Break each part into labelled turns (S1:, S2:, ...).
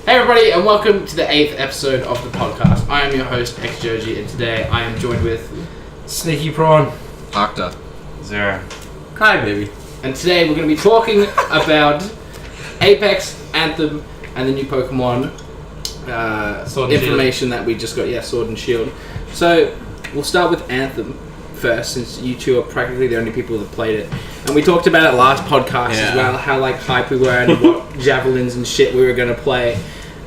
S1: Hey everybody, and welcome to the 8th episode of the podcast. I am your host, XJoji, and today I am joined with
S2: Sneaky Prawn,
S3: Octa,
S4: Zero,
S2: Kai Baby.
S1: And today we're going to be talking about Apex, Anthem, and the new Pokemon information that we just got. Yeah, Sword and Shield. So we'll start with Anthem first, since you two are practically the only people that played it. And we talked about it last podcast as well, how like hype we were and what javelins and shit we were going to play.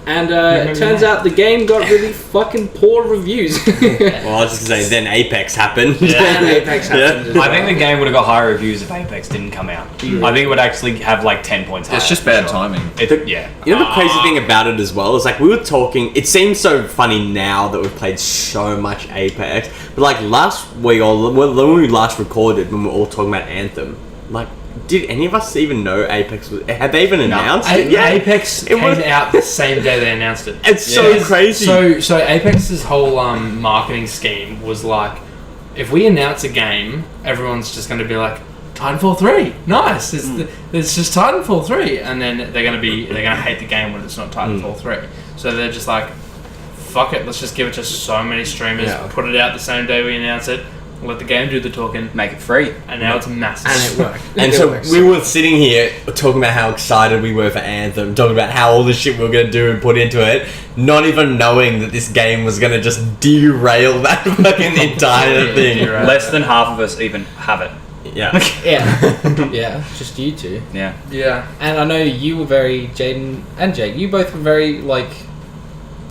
S1: And it turns out the game got really fucking poor reviews.
S4: Well, I was just going to say, then Apex happened.
S1: And Apex happened as well.
S2: I think the game would have got higher reviews if Apex didn't come out. I think it would actually have like 10 points higher.
S3: It's just bad timing.
S4: You know the crazy thing about it as well is like we were talking. It seems so funny now that we've played so much Apex, but like last week or when we last recorded, when we were all talking about Anthem, like did any of us even know Apex was? Had they even announced it?
S2: Yeah, Apex came out the same day they announced it.
S4: It's so crazy.
S2: So Apex's whole marketing scheme was like, if we announce a game, everyone's just going to be like, Titanfall 3, nice. It's just Titanfall 3, and then they're gonna hate the game when it's not Titanfall 3. So they're just like, fuck it, let's just give it to so many streamers, put it out the same day we announce it, let the game do the talking,
S3: Make it free.
S2: and now it's massive.
S1: And it worked.
S4: And so we were sitting here talking about how excited we were for Anthem, talking about how all the shit we were going to do and put into it, not even knowing that this game was going to just derail that fucking entire thing.
S5: Less than half of us even have it.
S4: Yeah.
S1: Yeah, just you two.
S5: Yeah.
S1: And I know you were very, Jaden and Jake, you both were very, like,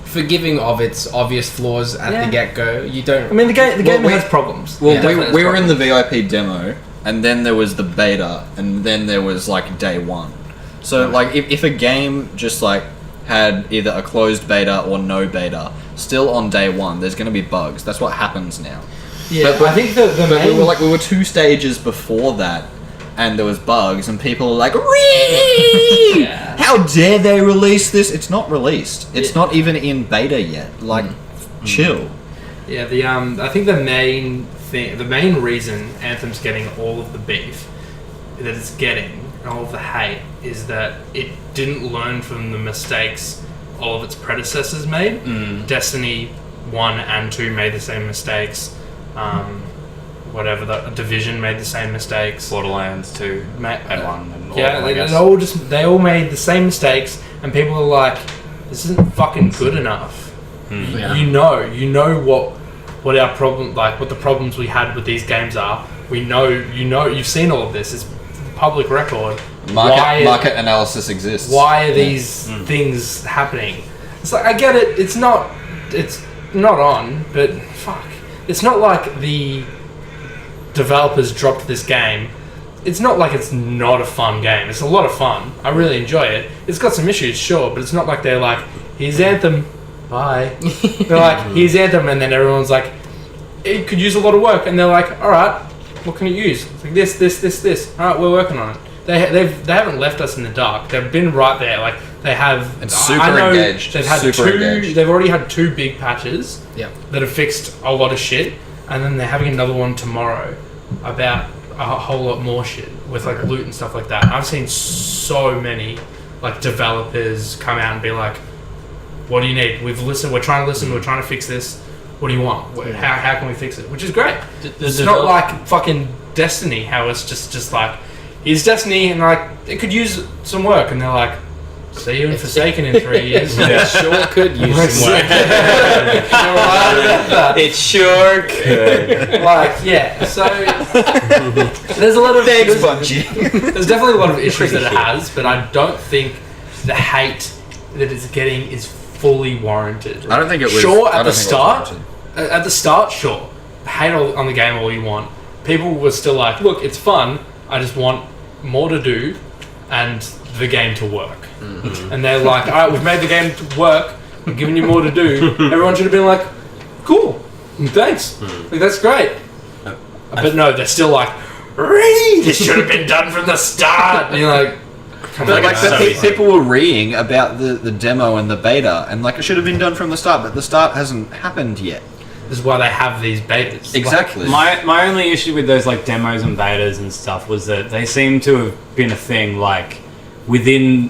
S1: forgiving of its obvious flaws at the get-go. You don't...
S2: I mean, the game has problems.
S3: Well,
S1: Yeah,
S3: we were in the VIP demo, and then there was the beta, and then there was like day one. So like, if a game just like had either a closed beta or no beta, still on day one, there's going to be bugs. That's what happens now.
S2: Yeah,
S3: but
S2: I think the main...
S3: we were 2 stages before that, and there was bugs, and people were like, "Wee! How dare they release this? It's not released. It's not even in beta yet. Like, chill."
S2: Yeah, I think the main reason Anthem's getting all of the beef that it's getting, and all of the hate, is that it didn't learn from the mistakes all of its predecessors made. Destiny 1 and 2 made the same mistakes. The Division made the same mistakes.
S5: Borderlands 2 and 1 and all
S2: Yeah,
S5: of them,
S2: they all made the same mistakes, and people are like, "This isn't fucking good enough." You know what our problem, like what the problems we had with these games are. You've seen all of this. It's public record.
S3: Market analysis exists.
S2: Why are these things happening? It's like, I get it. It's not on, but fuck. It's not like the developers dropped this game. It's not like it's not a fun game. It's a lot of fun. I really enjoy it. It's got some issues, sure, but it's not like they're like, "Here's Anthem, bye." They're like, "Here's Anthem," and then everyone's like, "It could use a lot of work," and they're like, "All right, what can it use?" It's like this. All right, we're working on it. They haven't left us in the dark. They've been right there. Like they have.
S3: And super engaged.
S2: They've had
S3: engaged.
S2: They've already had 2 big patches.
S1: Yeah.
S2: That have fixed a lot of shit, and then they're having another one tomorrow about a whole lot more shit with like loot and stuff like that. I've seen so many like developers come out and be like, "What do you need? We've listened. We're trying to listen. We're trying to fix this. What do you want? How can we fix it?" Which is great. It's not like fucking Destiny, how it's just like, here's Destiny, and like it could use some work, and they're like, "See you in Forsaken in 3 years."
S1: It sure could use some work.
S4: It sure could.
S2: Like, yeah, so there's a lot of
S3: Thanks, Bungie.
S2: There's definitely a lot of issues that it has, but I don't think the hate that it's getting is fully warranted.
S3: I don't think it was.
S2: Sure, at the start, sure. Hate on the game all you want. People were still like, "Look, it's fun. I just want more to do and the game to work." And they're like, "All right, we've made the game to work. We're giving you more to do." Everyone should have been like, "Cool, thanks. Like, that's great." But no, they're still like, "This should have been done from the start." And you're like,
S3: people were reeing about the demo and the beta, and like it should have been done from the start, but the start hasn't happened yet.
S2: This is why they have these betas.
S3: Exactly.
S5: My only issue with those like demos and betas and stuff was that they seem to have been a thing like within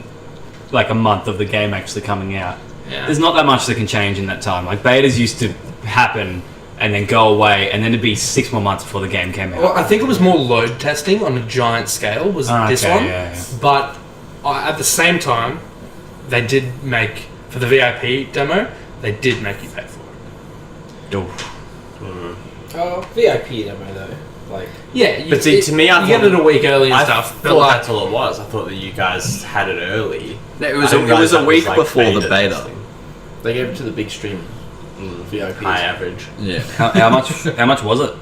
S5: like a month of the game actually coming out.
S2: Yeah.
S5: There's not that much that can change in that time. Like betas used to happen and then go away, and then it'd be 6 more months before the game came out.
S2: Well, I think it was more load testing on a giant scale. Was this
S5: Okay,
S2: one?
S5: yeah.
S2: But at the same time, they did make for the VIP demo. They did make you pay for it.
S5: Oof.
S1: VIP demo though. Like,
S2: Yeah,
S4: But see, to me, I
S2: you get
S4: thought-
S2: it a week early and
S4: I
S2: stuff. But
S4: thought
S2: like,
S4: that's all it was. I thought that you guys had it early.
S3: It was
S4: I
S3: a,
S4: didn't
S3: it was
S4: realize
S3: a
S4: that
S3: week
S4: like,
S3: before the
S4: beta
S3: beta.
S4: testing.
S1: they gave it to the big stream. VIP.
S4: High average.
S3: Yeah.
S5: How much was it?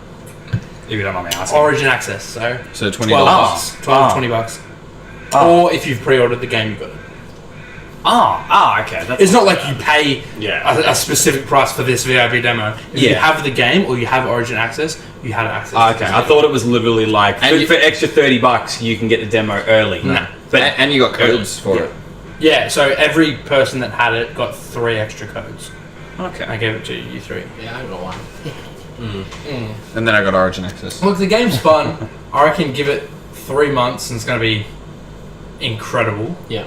S5: If you don't mind me asking.
S2: Origin access, so
S3: So $20.
S2: $12, $20.
S5: Oh.
S2: Or if you've pre-ordered the game, you got it.
S5: Okay. That's
S2: It's not like you pay
S4: Yeah.
S2: a specific price for this VIP demo. If you
S5: Yeah.
S2: have the game or you have Origin access, you have access. to
S5: Okay,
S2: this
S5: I
S2: game.
S5: thought it was literally like
S3: And you-
S5: for extra $30 you can get the demo early.
S2: No.
S5: But
S3: And you got codes for it.
S2: Yeah, so every person that had it got 3 extra codes. I
S5: okay.
S2: gave it to you 3.
S1: Yeah, I got one.
S3: And then I got Origin access.
S2: Look, the game's fun. I reckon give it 3 months and it's going to be incredible.
S1: Yeah.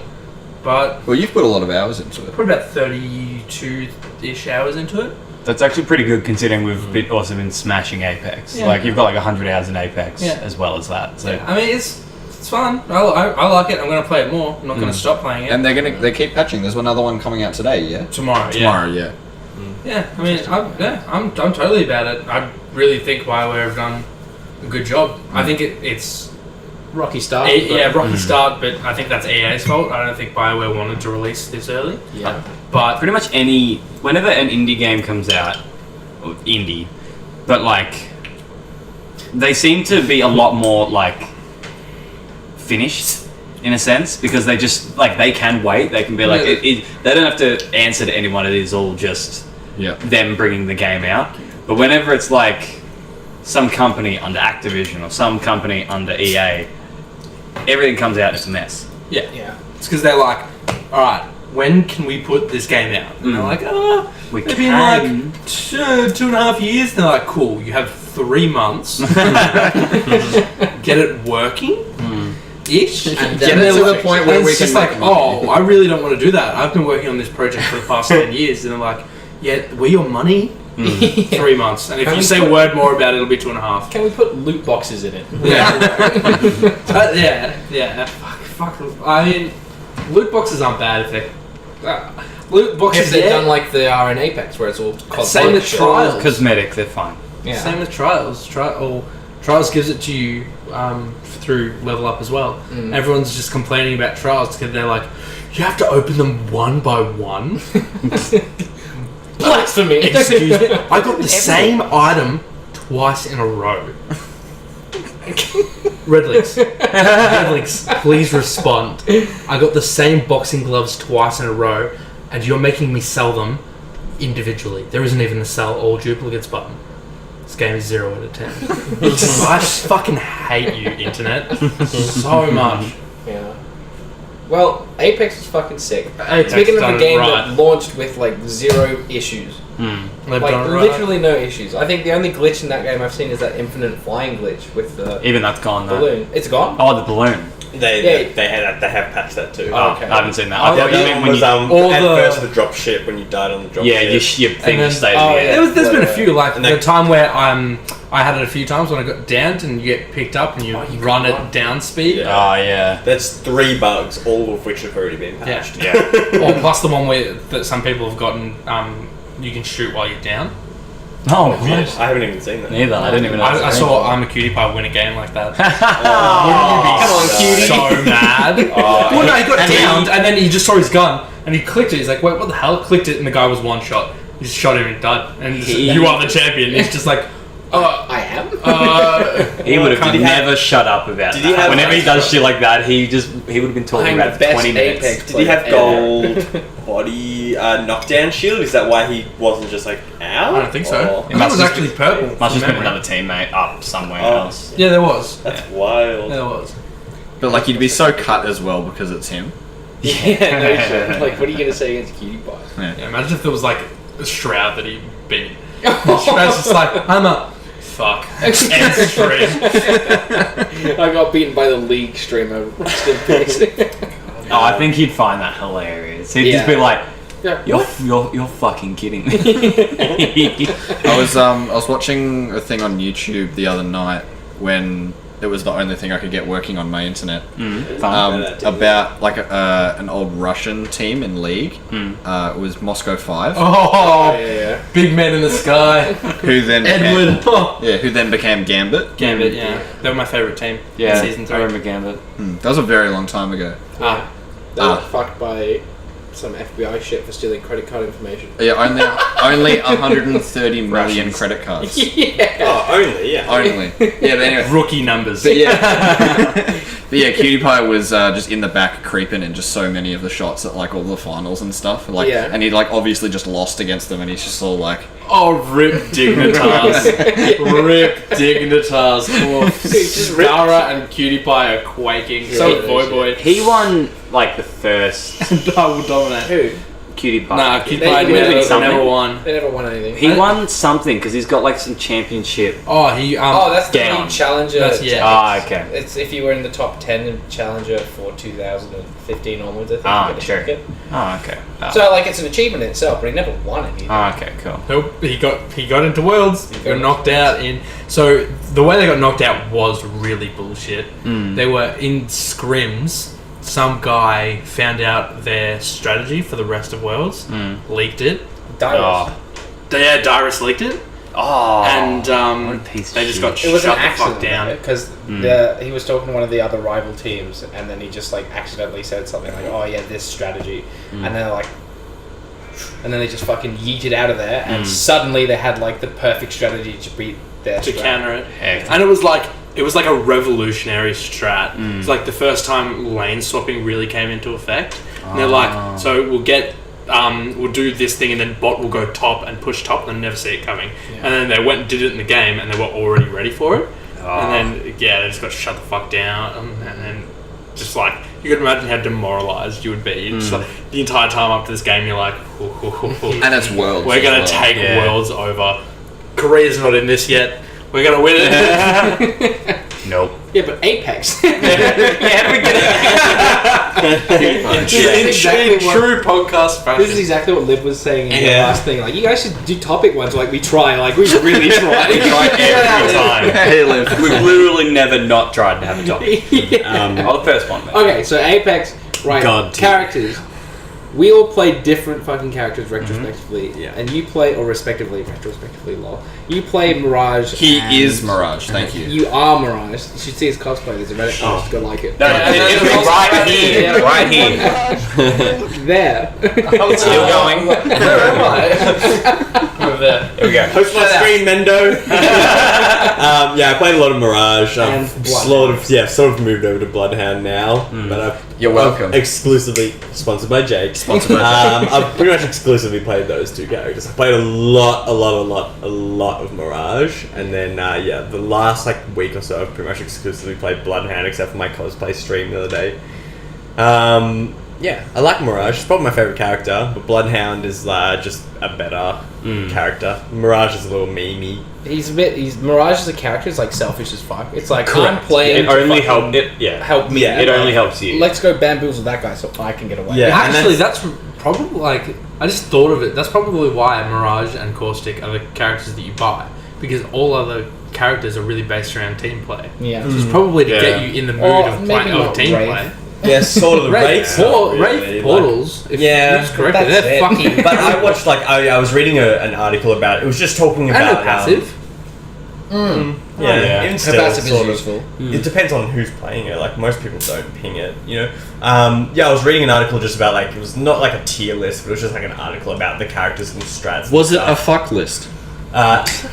S2: But
S3: Well, you've put a lot of hours into it.
S2: put about 32-ish hours into it.
S5: That's actually pretty good considering we've been also been smashing Apex.
S2: Yeah.
S5: Like you've got like 100 hours in Apex
S2: Yeah.
S5: as well as that. So
S2: I mean, it's fun. I like it. I'm going to play it more. I'm not going to stop playing it.
S3: And they keep patching. There's another one coming out today, yeah?
S2: Tomorrow,
S3: Tomorrow, yeah.
S2: Yeah, I mean, I'm totally about it. I really think BioWare have done a good job. I think it's
S1: Rocky start.
S2: rocky start, but I think that's EA's fault. I don't think BioWare wanted to release this early.
S1: Yeah.
S2: But
S5: pretty much whenever an indie game comes out, or indie, but like they seem to be a lot more like finished in a sense because they just like they can wait. They can be like they don't have to answer to anyone. It is all just
S3: Yeah.
S5: them bringing the game out. But whenever it's like some company under Activision or some company under EA, everything comes out, it's a mess.
S2: yeah,
S1: Yeah.
S2: it's because they're like, all right, when can we put this game out? And they're like,
S5: We
S2: maybe in
S5: can.
S2: like 2.5 years. And they're like, cool, you have 3 months. Get it working. Ish, and
S3: Get it to the point where we
S2: it's
S3: can
S2: just
S3: make
S2: like,
S3: money.
S2: oh, I really don't want to do that. I've been working on this project for the past 10 years, and I'm like, yeah, we're your money. 3 months, and if you say a word more about it, it'll be 2.5.
S1: Can we put loot boxes in it?
S2: Yeah. Fuck. I mean, loot boxes aren't bad if they. Loot boxes,
S1: If they're done like they are in Apex, where it's all
S2: Same with
S1: cosmetic.
S2: Trials.
S5: Cosmetic, they're fine.
S1: Yeah.
S2: Same with Trials. Trials gives it to you through Level Up as well. Everyone's just complaining about Trials because they're like, you have to open them one by one.
S1: Blasphemy.
S2: Excuse me. I got the same item twice in a row. Redlinks, please respond. I got the same boxing gloves twice in a row, and you're making me sell them individually. There isn't even a sell all duplicates button. This game is 0 out of 10. I fucking hate you, internet, so much.
S1: Yeah. Well, Apex is fucking sick.
S2: Apex
S1: Speaking of
S2: done
S1: a
S2: it
S1: game
S2: right.
S1: that launched with like 0 issues.
S2: They've
S1: Like
S2: done it right.
S1: literally no issues. I think the only glitch in that game I've seen is that infinite flying glitch with the
S5: Even that's gone though.
S1: balloon. It's gone?
S5: Oh, the balloon.
S4: They have patched that too.
S5: Oh,
S1: okay.
S5: I haven't seen that.
S2: Oh,
S5: I thought
S2: yeah,
S5: you
S4: That
S5: meant
S4: one was
S2: all
S4: at
S2: the-
S4: first the drop ship when you died on the drop
S5: yeah,
S4: ship.
S5: your thing
S2: And then-
S5: just stayed
S1: oh,
S5: in the
S1: yeah.
S5: air.
S2: There's been a few, like
S4: And
S2: the
S4: they-
S2: time where I had it a few times when I got downed and you get picked up and you run at down speed.
S4: Yeah.
S5: Oh yeah.
S4: That's 3 bugs, all of which have already been
S2: Yeah.
S4: patched.
S5: Yeah.
S2: Or plus the one where that some people have gotten, you can shoot while you're down.
S5: Oh,
S4: I haven't even seen that.
S5: neither. I didn't even know.
S2: I saw I'm a Cutie Pie win a game like that.
S1: Come on, cutie.
S2: So mad. Well, no, he got
S5: And
S2: downed and then he just saw his gun and he clicked it. He's like, wait, what the hell? Clicked it and the guy was one shot. He just shot him and died. And just, you are the champion. He's just like,
S1: I am?
S5: He would have
S4: Did he have-
S5: never shut up about
S4: Did he
S5: that.
S4: have-
S5: Whenever he does shit like that, he would have been talking
S1: I'm
S5: about
S1: the
S5: it for
S1: best
S5: 20 minutes.
S1: Apex
S4: Did he have
S1: player
S4: gold body knockdown shield? Is that why he wasn't just like, ow?
S2: I don't think so.
S4: Or-
S2: I think it was actually purple.
S5: Must have
S2: from
S5: been
S2: memory.
S5: another teammate up somewhere
S4: Oh.
S5: else.
S2: Yeah, there was.
S4: That's wild.
S2: Yeah, there was.
S3: But like you'd be so cut as well because it's him.
S1: Yeah, no shit. Like, what are you going to say against Cutie Pie?
S2: Yeah, imagine if there was like a Shroud that he beat. Shroud's just like, I'm a fuck. End stream.
S1: I got beaten by the League streamer. Rest in peace.
S5: Oh, I think he'd find that hilarious. He'd just be like, "You're fucking kidding me."
S3: I was watching a thing on YouTube the other night when it was the only thing I could get working on my internet. About like an old Russian team in League. It was Moscow 5.
S2: Oh,
S1: yeah.
S2: big man in the sky.
S3: Who then
S2: Edward.
S3: who then became Gambit.
S2: Gambit, yeah. They were my favourite team in season 3.
S5: I remember Gambit.
S3: That was a very long time ago.
S1: They were fucked by some FBI shit for stealing credit card information.
S3: Yeah, only 130 million credit cards.
S4: Oh, only, yeah.
S3: Only. Yeah, but anyway.
S2: Rookie numbers.
S3: But yeah, Cutie Pie was just in the back creeping in just so many of the shots at like all the finals and stuff. Like, and he like obviously just lost against them, and he's just all like,
S2: oh, rip Dignitas. Rip Dignitas. Oh, Dara and Cutie Pie are quaking. So Boy.
S5: He won like the first
S2: I will dominate.
S1: Who?
S5: Cutie Pie.
S2: Nah, Cutie
S1: They
S2: Pie
S1: never
S2: never won.
S1: They never won anything.
S5: He won something because he's got like some championship.
S2: Oh, he
S1: that's the
S5: down.
S1: new Challenger.
S2: That's- yeah.
S5: Ah, okay.
S1: It's if you were in the top 10 in Challenger for 2015 onwards, I think.
S5: Ah,
S1: you get a
S5: sure.
S1: ticket.
S5: Oh, okay. Oh.
S1: So like it's an achievement in itself, but he never won anything.
S5: Okay, cool.
S2: Nope, he got into Worlds. He got knocked out in. So the way they got knocked out was really bullshit. They were in scrims. Some guy found out their strategy for the rest of Worlds, leaked it.
S1: Dyrus.
S2: Yeah, Dyrus leaked it,
S5: Oh.
S2: and
S5: what a piece of
S2: they just
S5: shit.
S2: got
S1: It was
S2: shut
S1: an
S2: the fuck
S1: accident
S2: down.
S1: because he was talking to one of the other rival teams, and then he just like accidentally said something like, "Oh yeah, this strategy," and then like, and then they just fucking yeeted out of there, and suddenly they had like the perfect strategy to beat their
S2: To
S1: strat.
S2: counter it,
S5: Heck.
S2: and it was like a revolutionary strat. It's like the first time lane swapping really came into effect. And they're like, so we'll do this thing, and then bot will go top and push top, and they'll never see it coming. And then they went and did it in the game, and they were already ready for it. And then they just got shut the fuck down, and then just like you could imagine how demoralized you would be. Just like the entire time up to this game, you're like,
S3: and it's Worlds.
S2: we're gonna take Worlds over. Korea's not in this yet. We're gonna win it.
S5: Nope.
S1: Yeah, but Apex.
S5: Yeah, we get
S2: in true podcast fashion.
S1: This is exactly what Liv was saying in the
S4: Yeah.
S1: last thing. Like, you guys should do topic ones. Like, we try. Like, we really try.
S5: We try every time.
S3: Hey, Liv.
S5: We've literally never not tried to have a topic. The first one. Mate.
S1: Okay, so Apex, right?
S4: God, dude.
S1: Characters. We all play different fucking characters retrospectively,
S4: Yeah.
S1: and you play, or retrospectively, lol. You play Mirage.
S3: He
S1: and
S3: is Mirage. Thank you.
S1: You are Mirage. You should see his cosplay. There's a Reddit post. Go like it.
S5: No, it's right here. Right here.
S1: There.
S5: It's still going.
S1: Where am I?
S2: Over there.
S5: Here we go.
S4: Host my stream, Mendo. I played a lot of Mirage.
S1: And
S4: I've sort of moved over to Bloodhound now, but
S3: You're welcome.
S4: I'm exclusively sponsored by Jake. I've pretty much exclusively played those two characters. I played a lot of Mirage, and then the last like week or so, I've pretty much exclusively played Bloodhound, except for my cosplay stream the other day. I like Mirage. It's probably my favorite character, but Bloodhound is just a better character. Mirage is a little memey.
S1: Mirage as a character is like selfish as fuck. It's like,
S4: Correct.
S1: I'm playing.
S5: It only
S1: to
S5: helped.
S1: fucking help me.
S4: Yeah.
S5: It only helps you.
S1: Let's go bamboozle that guy so I can get away.
S4: Yeah.
S2: Actually, that's probably like I just thought of it. That's probably why Mirage and Caustic are the characters that you buy, because all other characters are really based around team play.
S1: Yeah.
S2: So it's probably to
S5: Yeah.
S2: get you in the mood
S1: Or
S2: of
S1: maybe
S2: playing
S1: not
S2: team
S1: Wraith.
S2: play.
S4: Yeah, sort of the
S2: Wraith, Wraith portals. If used correctly,
S1: That's
S2: they're
S1: it.
S2: fucking.
S4: But I watched I was reading an article about it. It was just talking
S2: and
S4: about
S2: a passive.
S4: even
S1: Her
S4: still,
S1: passive is
S4: sort of,
S1: useful.
S4: it depends on who's playing it. Like most people don't ping it, you know. I was reading an article just about like it was not like a tier list, but it was just like an article about the characters and strats.
S6: Was it
S4: and
S6: a
S4: stuff.
S6: fuck list?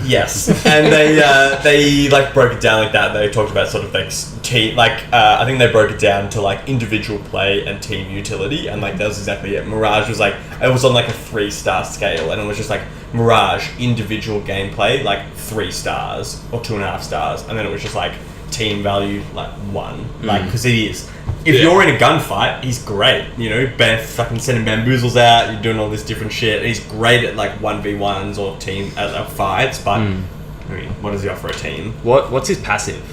S4: Yes, and they like broke it down like that. They talked about sort of like team, I think they broke it down to like individual play and team utility, and like that was exactly it. Mirage was like it was on like a 3-star scale, and it was just like Mirage individual gameplay like 3 stars or 2.5 stars, and then it was just like team value like 1, like because it is. If you're in a gunfight, he's great. You know, fucking sending bamboozles out. You're doing all this different shit. He's great at like 1v1s or team fights. But I mean, what does he offer a team?
S6: What's his passive?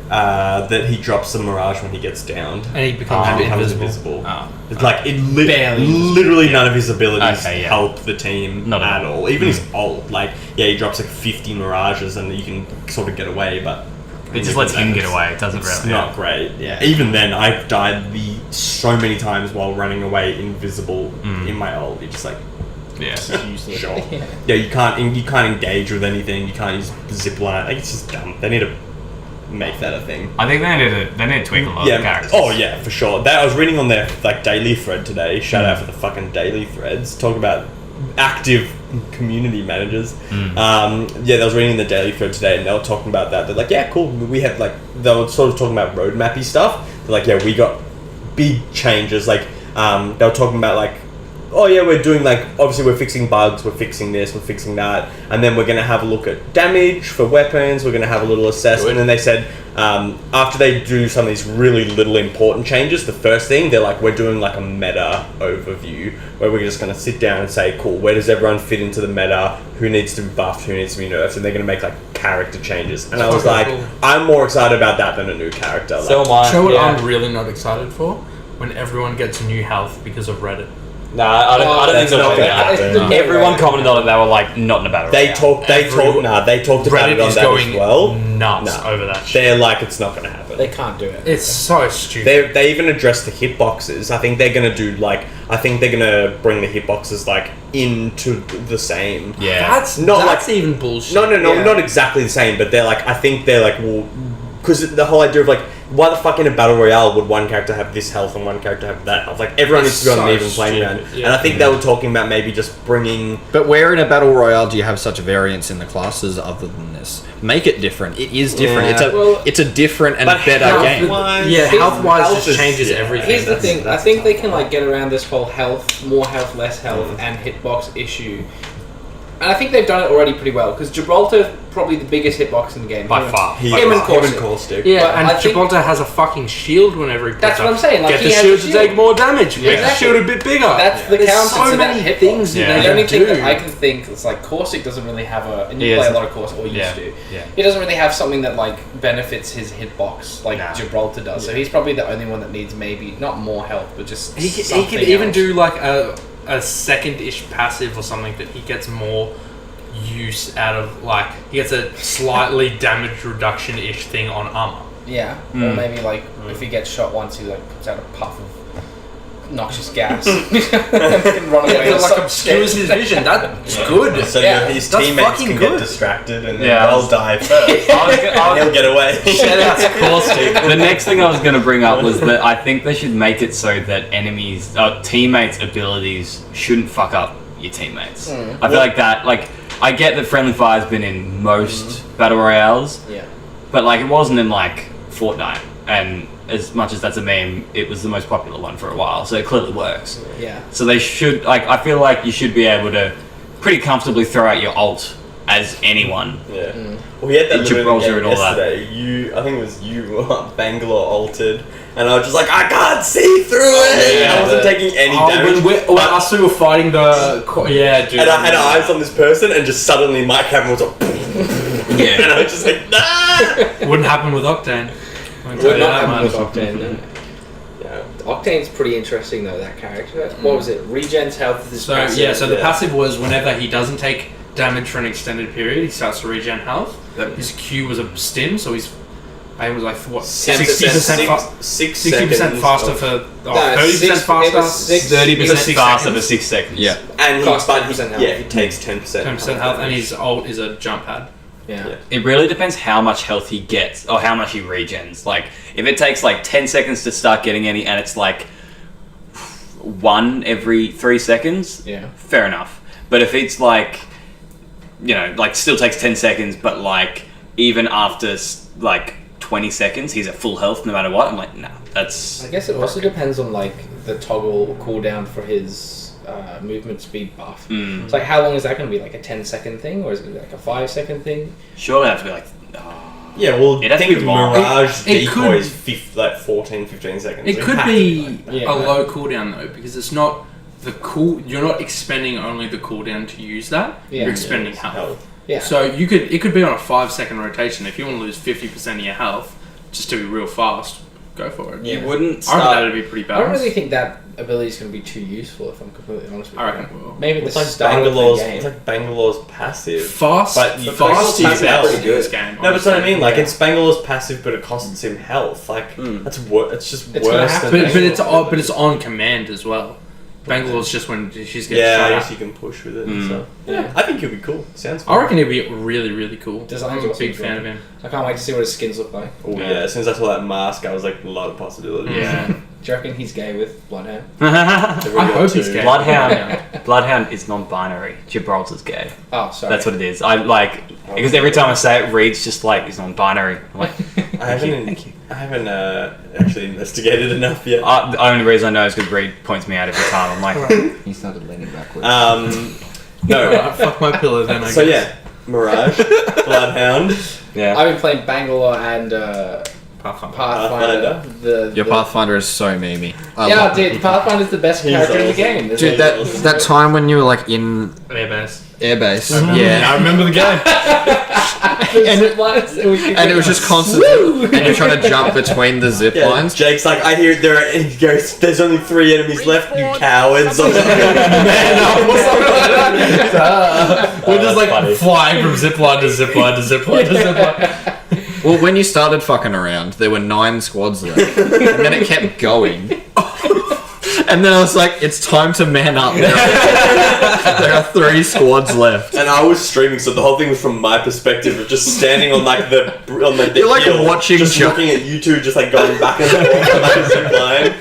S4: that he drops the Mirage when he gets downed.
S2: And he becomes invisible.
S5: Oh.
S4: It's like
S2: Barely.
S4: literally none of his abilities
S5: Okay, yeah.
S4: help the team
S5: Not
S4: at
S5: at all.
S4: all. Even his ult, like he drops like 50 Mirages and you can sort of get away, but
S5: It just lets him get away. It doesn't
S4: it's
S5: really.
S4: not great. Yeah. Even then, I've died so many times while running away invisible in my ult. You're just like,
S5: Yeah.
S4: sure. Yeah, you can't engage with anything. You can't use zipline. Like it's just dumb. They need to make that a thing.
S5: I think they need to tweak a lot of the characters.
S4: Oh yeah, for sure. That I was reading on their like daily thread today. Shout out for the fucking daily threads. Talk about active community managers. Yeah, I was reading the daily thread today, and they were talking about that. They're like, yeah, cool. We had like they were sort of talking about roadmappy stuff. They're like, yeah, we got big changes. Like, they were talking about like, oh yeah, we're doing like obviously we're fixing bugs, we're fixing this, we're fixing that, and then we're gonna have a look at damage for weapons. We're gonna have a little assessment, and then they said after they do some of these really little important changes, the first thing they're like, we're doing like a meta overview where we're just gonna sit down and say, cool, where does everyone fit into the meta? Who needs to be buffed? Who needs to be nerfed? And they're gonna make like character changes. And I was like, I'm more excited about that than a new character.
S3: So
S4: Like,
S3: am I.
S2: You know what
S3: Yeah.
S2: I'm really not excited for? When everyone gets new health because of Reddit.
S3: Nah, I don't think
S4: that's
S3: that's
S4: not
S3: gonna
S4: gonna
S3: happen.
S4: happen.
S5: Everyone commented on it. They were like, not in a battle.
S4: they
S5: royale.
S4: talked about
S2: Reddit
S4: it on
S2: is
S4: that
S2: going
S4: as well.
S2: nuts
S4: No.
S2: over that shit.
S4: They're like, it's not gonna happen.
S6: They can't do it.
S2: It's so stupid.
S4: They even addressed the hitboxes. I think they're gonna do like, I think they're gonna bring the hitboxes like into the same.
S5: Yeah.
S2: That's
S4: Not
S2: that's
S4: like-
S2: even bullshit.
S4: No,
S6: Yeah.
S4: not exactly the same, but they're like, I think they're like, well, because the whole idea of like, why the fuck in a battle royale would one character have this health and one character have that health? Like everyone needs to be on an
S2: So
S4: even playing
S2: stupid,
S4: ground.
S2: yeah.
S4: And I think they were talking about maybe just bringing.
S3: But where in a battle royale do you have such variance in the classes other than this? Make it different. It is different.
S4: Yeah.
S3: It's a different and
S4: But
S3: better
S4: health-
S3: game.
S2: Yeah, health wise
S4: health
S2: just
S4: is-
S2: changes
S4: yeah.
S2: everything.
S6: Here's the
S2: That's-
S6: thing. I
S4: that's
S6: think they
S4: tough
S6: can
S4: one.
S6: like get around this whole health, more health, less health, and hitbox issue. And I think they've done it already pretty well because Gibraltar's probably the biggest hitbox in the game.
S5: By far.
S6: Him and Caustic.
S4: Caustic.
S2: Yeah,
S6: But I
S2: and
S6: think-
S2: Gibraltar has a fucking shield whenever he puts
S6: That's what
S2: up.
S6: I'm saying, like,
S2: Get
S6: he
S2: the
S6: has
S2: shield
S6: a
S2: to
S6: shield.
S2: take more damage. Make
S6: Exactly.
S2: the shield a bit bigger.
S6: That's the
S2: There's
S6: counter
S2: so
S6: to that
S2: many
S6: hitbox.
S2: things
S5: Yeah.
S2: that
S6: The
S2: they
S6: only
S2: can
S6: thing
S2: do.
S6: that I can think is like Caustic doesn't really have and you
S5: He
S6: play a
S5: isn't.
S6: lot of Caustic, or used
S5: Yeah.
S6: to.
S5: Yeah.
S6: He doesn't really have something that like benefits his hitbox like
S5: Nah.
S6: Gibraltar does. So he's probably the only one that needs maybe not more health, but just
S2: He
S6: something
S2: could even
S6: else.
S2: do like a second-ish passive or something that he gets more use out of. Like he gets a slightly damage reduction-ish thing on armor.
S6: Yeah, or maybe like if he gets shot once, he like puts out a puff of noxious gas and can run away.
S2: It
S6: or
S2: like
S6: some
S2: obscures
S6: shit.
S2: his vision. That's good.
S4: So
S6: Yeah.
S4: his
S2: That's
S4: teammates
S2: fucking
S4: can
S2: good.
S4: get distracted and then
S5: Yeah.
S4: they'll die first.
S5: I was go- I
S4: and
S5: was-
S4: he'll get away.
S2: Shout out to Caustic.
S5: The next thing I was going to bring up was that I think they should make it so that teammates' abilities shouldn't fuck up your teammates. I feel like that, like, I get that Friendly Fire's been in most Battle Royales,
S6: Yeah.
S5: but, like, it wasn't in, like, Fortnite. And as much as that's a meme, it was the most popular one for a while, so it clearly works.
S6: Yeah.
S5: So they should, like, I feel like you should be able to pretty comfortably throw out your ult as anyone.
S4: Yeah. Well, we had that
S5: In
S4: little
S5: Gibraltar
S4: game
S5: and all that.
S4: yesterday. I think it was you, Bangalore altered, and I was just like, I can't see through it.
S5: Yeah.
S4: I wasn't taking any damage.
S2: when us two were fighting yeah, dude.
S4: And I had eyes on this person, and just suddenly my camera was like,
S5: Yeah.
S4: and I was just like, nah.
S2: Wouldn't happen with Octane.
S6: Would not happen with Octane. No.
S4: Yeah.
S6: Octane's pretty interesting though. That character. What was it? Regen's health is his
S2: So
S6: passive.
S2: yeah, so the
S4: Yeah.
S2: passive was whenever he doesn't take damage for an extended period, he starts to regen health. His Q was a stim, so his aim was like what 60% 60% faster for 30% faster,
S5: 30% faster for 6 seconds.
S3: Yeah.
S4: And
S6: Cost
S4: but
S6: 10% health.
S4: yeah, he takes 10%.
S2: 10% health, and his ult is a jump pad.
S6: Yeah.
S5: It really depends how much health he gets or how much he regens. Like, if it takes like 10 seconds to start getting any and it's like 1 every 3 seconds,
S6: Yeah.
S5: fair enough. But if it's like, you know, like still takes 10 seconds, but like even after like 20 seconds, he's at full health no matter what, I'm like, nah, that's.
S6: I guess it also depends on like the toggle cooldown for his movement speed buff. It's like how long is that going to be? Like a 10-second thing, or is it going to be like a 5-second thing?
S5: Surely have to be like.
S4: Yeah, well,
S5: It has to
S4: think
S5: be
S4: of
S5: long.
S4: Mirage
S2: It could-
S4: decoys, like 14, 15 seconds.
S2: It
S4: It
S2: could
S4: has to
S2: be
S4: like that.
S6: Yeah.
S2: a low cooldown though, because it's not the you're not expending only the cooldown to use that.
S6: Yeah.
S2: You're expending
S4: It's
S2: health.
S4: health.
S6: Yeah.
S2: So it could be on a 5-second rotation. If you want to lose 50% of your health, just to be real fast, go for it.
S6: Yeah.
S5: You wouldn't
S2: I reckon
S5: start.
S2: that'd be pretty
S6: I don't
S2: balanced.
S6: really think that ability is going to be too useful, if I'm completely honest with you.
S2: I reckon it will.
S6: Maybe
S4: It's
S6: the
S4: like
S6: start of the
S4: Bangalore's.
S6: game.
S4: It's like Bangalore's passive.
S2: Fast,
S4: But you
S2: fast
S4: fast
S2: is
S4: is
S2: best
S4: pretty
S2: in this game.
S4: No, but that's what I mean. Like
S6: Yeah.
S4: it's Bangalore's passive, but it costs him health. Like that's It's just
S6: It's gonna
S4: worse
S6: have
S4: than.
S6: to-
S2: But it's on command as well. Bangalore's just when she's getting
S4: Yeah, I
S2: shot
S4: guess
S2: at.
S4: you can push with it. And stuff. Yeah, I think he'll be cool. Sounds.
S2: I
S4: Cool.
S2: reckon he'd be really, really cool.
S6: Design's
S2: I'm a
S6: awesome
S2: big
S6: as
S2: fan
S6: well.
S2: of him.
S6: I can't wait to see what his skins look like.
S4: Oh yeah. As soon as I saw that mask, I was like, a lot of possibilities.
S2: Yeah.
S6: Do you reckon he's gay with Bloodhound?
S4: They've already
S2: I
S4: got
S2: hope he's
S4: two.
S2: gay.
S5: Bloodhound is non-binary. Gibraltar's gay.
S6: Oh, sorry.
S5: That's what it is. I like because every time I say it, Reed's just like it's non-binary. I'm like,
S4: I haven't actually investigated enough yet.
S5: the only reason I know is because Reed points me out every time. I'm like,
S7: He started leaning backwards.
S4: No.
S2: Alright, fuck my pillow then, I
S4: So
S2: guess.
S4: yeah, Mirage, Bloodhound.
S5: yeah.
S6: I've been playing Bangalore and Pathfinder.
S3: Your Pathfinder is so memey. I
S6: Yeah,
S3: love it.
S6: dude, Pathfinder's the best character in the
S4: awesome.
S6: game. There's
S3: Dude,
S6: like-
S3: that time when you were like in
S2: Airbase.
S3: airbase,
S2: I
S3: yeah,
S2: remember the game.
S3: and it was just constant, and you're trying to jump between the zip
S4: Yeah,
S3: lines.
S4: Jake's like, I hear there's only 3 enemies left, you cowards.
S2: We're just like
S5: funny.
S2: flying from zipline to zipline to zipline to zipline.
S3: Well, when you started fucking around, there were 9 squads left, and then it kept going. And then I was like, it's time to man up. There are 3 squads left.
S4: And I was streaming, so the whole thing was from my perspective of just standing on like the
S3: You're like
S4: hill,
S3: watching
S4: just
S3: Joe-
S4: looking at you two, just like going back and forth on like a zip line.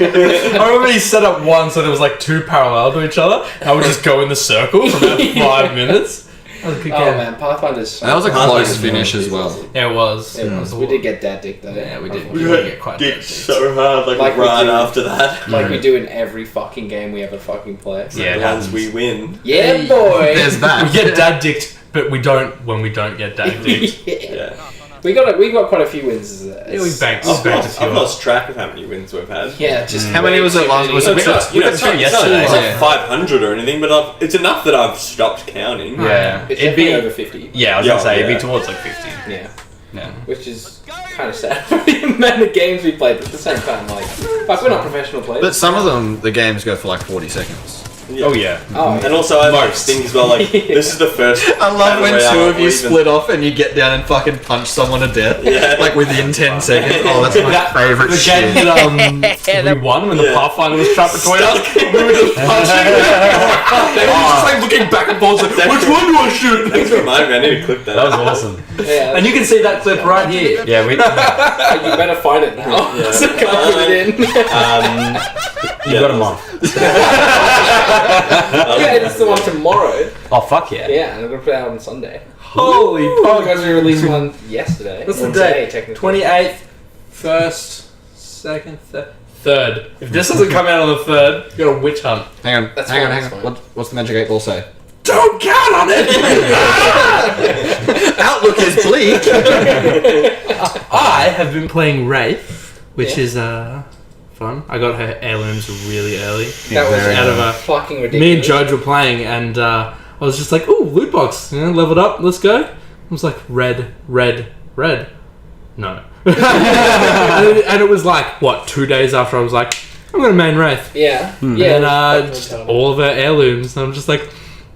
S2: I remember he set up one so there was like 2 parallel to each other. I would just go in the circle for about 5 minutes. That was a good
S6: Oh
S2: game.
S6: man, Pathfinder's so
S3: And that was a
S4: Pathfinder's
S3: close finish as well.
S2: Yeah, it was.
S6: It was. We did get dad dick though.
S2: Yeah, we did.
S4: We
S2: Yeah,
S4: got
S2: get quite
S4: dick
S2: bad
S4: so hard, like
S6: Like we
S4: right
S6: do.
S4: after that.
S6: Like we do in every fucking game we ever fucking play.
S5: Yeah, it
S4: The ones
S5: happens.
S4: we win.
S6: Yeah, boy.
S3: There's
S2: We
S3: that.
S2: get dad dicked, but we don't when we don't get dad dicked.
S6: Yeah.
S4: Yeah.
S6: We got quite a few wins.
S2: Yeah, we banked.
S4: I've lost track of how many wins we've had.
S6: Yeah, just
S3: How many was it last? Was it
S4: It's not, you know, it's not, it's not
S5: yesterday.
S4: like 500 or anything, but it's enough that I've stopped counting.
S5: Yeah,
S6: It's
S5: it'd
S6: definitely
S5: be
S6: over 50.
S5: yeah. I was
S4: Yeah,
S5: gonna say it'd
S4: yeah.
S5: be towards like 50.
S6: Yeah.
S5: Yeah.
S6: Which is kind of sad for the amount of games we played, but at the same time, like, fuck, we're not professional players.
S3: But some of them, the games go for like 40 seconds.
S4: Yeah.
S5: Oh yeah.
S6: Oh,
S4: And also, I like
S2: Most.
S4: think as well, like, this is the first.
S3: I love
S4: battle
S3: when
S4: royale
S3: 2 of you
S4: or even-
S3: split off and you get down and fucking punch someone to death.
S4: Yeah.
S3: Like within 10 seconds. Oh, that's my favourite
S2: The game
S3: shit.
S2: that we won when the
S4: Yeah.
S2: Pathfinder was trapped between us, we were just punching. They were just like looking back and forth, like, which one do I shoot?
S4: Thanks for reminding me. I need to clip that.
S5: That was awesome.
S6: yeah.
S2: And you can see that clip right here.
S5: Yeah, we.
S6: you better find it now.
S4: Yeah.
S6: So can I put it in?
S5: You got a month.
S6: Yeah, it's the one tomorrow.
S5: Oh fuck yeah.
S6: Yeah, and I'm gonna put it out on Sunday.
S2: Holy
S6: Because we released one yesterday.
S2: What's the
S6: Or
S2: date?
S6: today, technically.
S2: 28th, 1st, 2nd, 3rd. If this doesn't come out on the 3rd, you got a witch hunt.
S3: Hang on,
S6: That's
S3: hang on,
S6: fine,
S3: hang
S6: that's
S3: on. What's the Magic 8 Ball say?
S2: Don't count on it!
S3: Outlook is bleak.
S2: I have been playing Wraith, which
S6: Yeah.
S2: is fun. I got her heirlooms really early.
S6: That was
S2: Out of a
S6: fucking ridiculous.
S2: me and Judge were playing, and I was just like, "Ooh, loot box! You know, leveled up. Let's go." I was like, "Red, red, red." No, and it was like what 2 days after I was like, "I'm gonna main Wraith,"
S6: Yeah.
S2: and
S6: Yeah.
S2: then just all of her heirlooms, and I'm just like,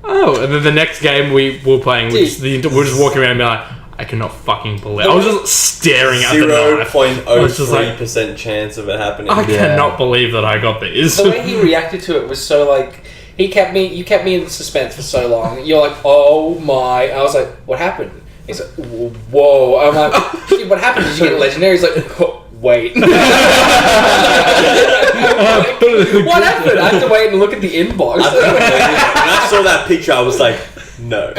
S2: "Oh!" And then the next game we were playing, we we're just walking around and being like, "I cannot fucking believe." I was just staring at the knife.
S4: 0.03% chance of it happening.
S2: I cannot believe that I got these.
S6: The way he reacted to it was so like you kept me in suspense for so long. You're like, oh my! I was like, what happened? He's like, whoa! I'm like, "Dude, what happened? Did you get a legendary? He's like, oh, wait. What happened? I have to wait and look at the inbox.
S4: When I saw that picture, I was like, no.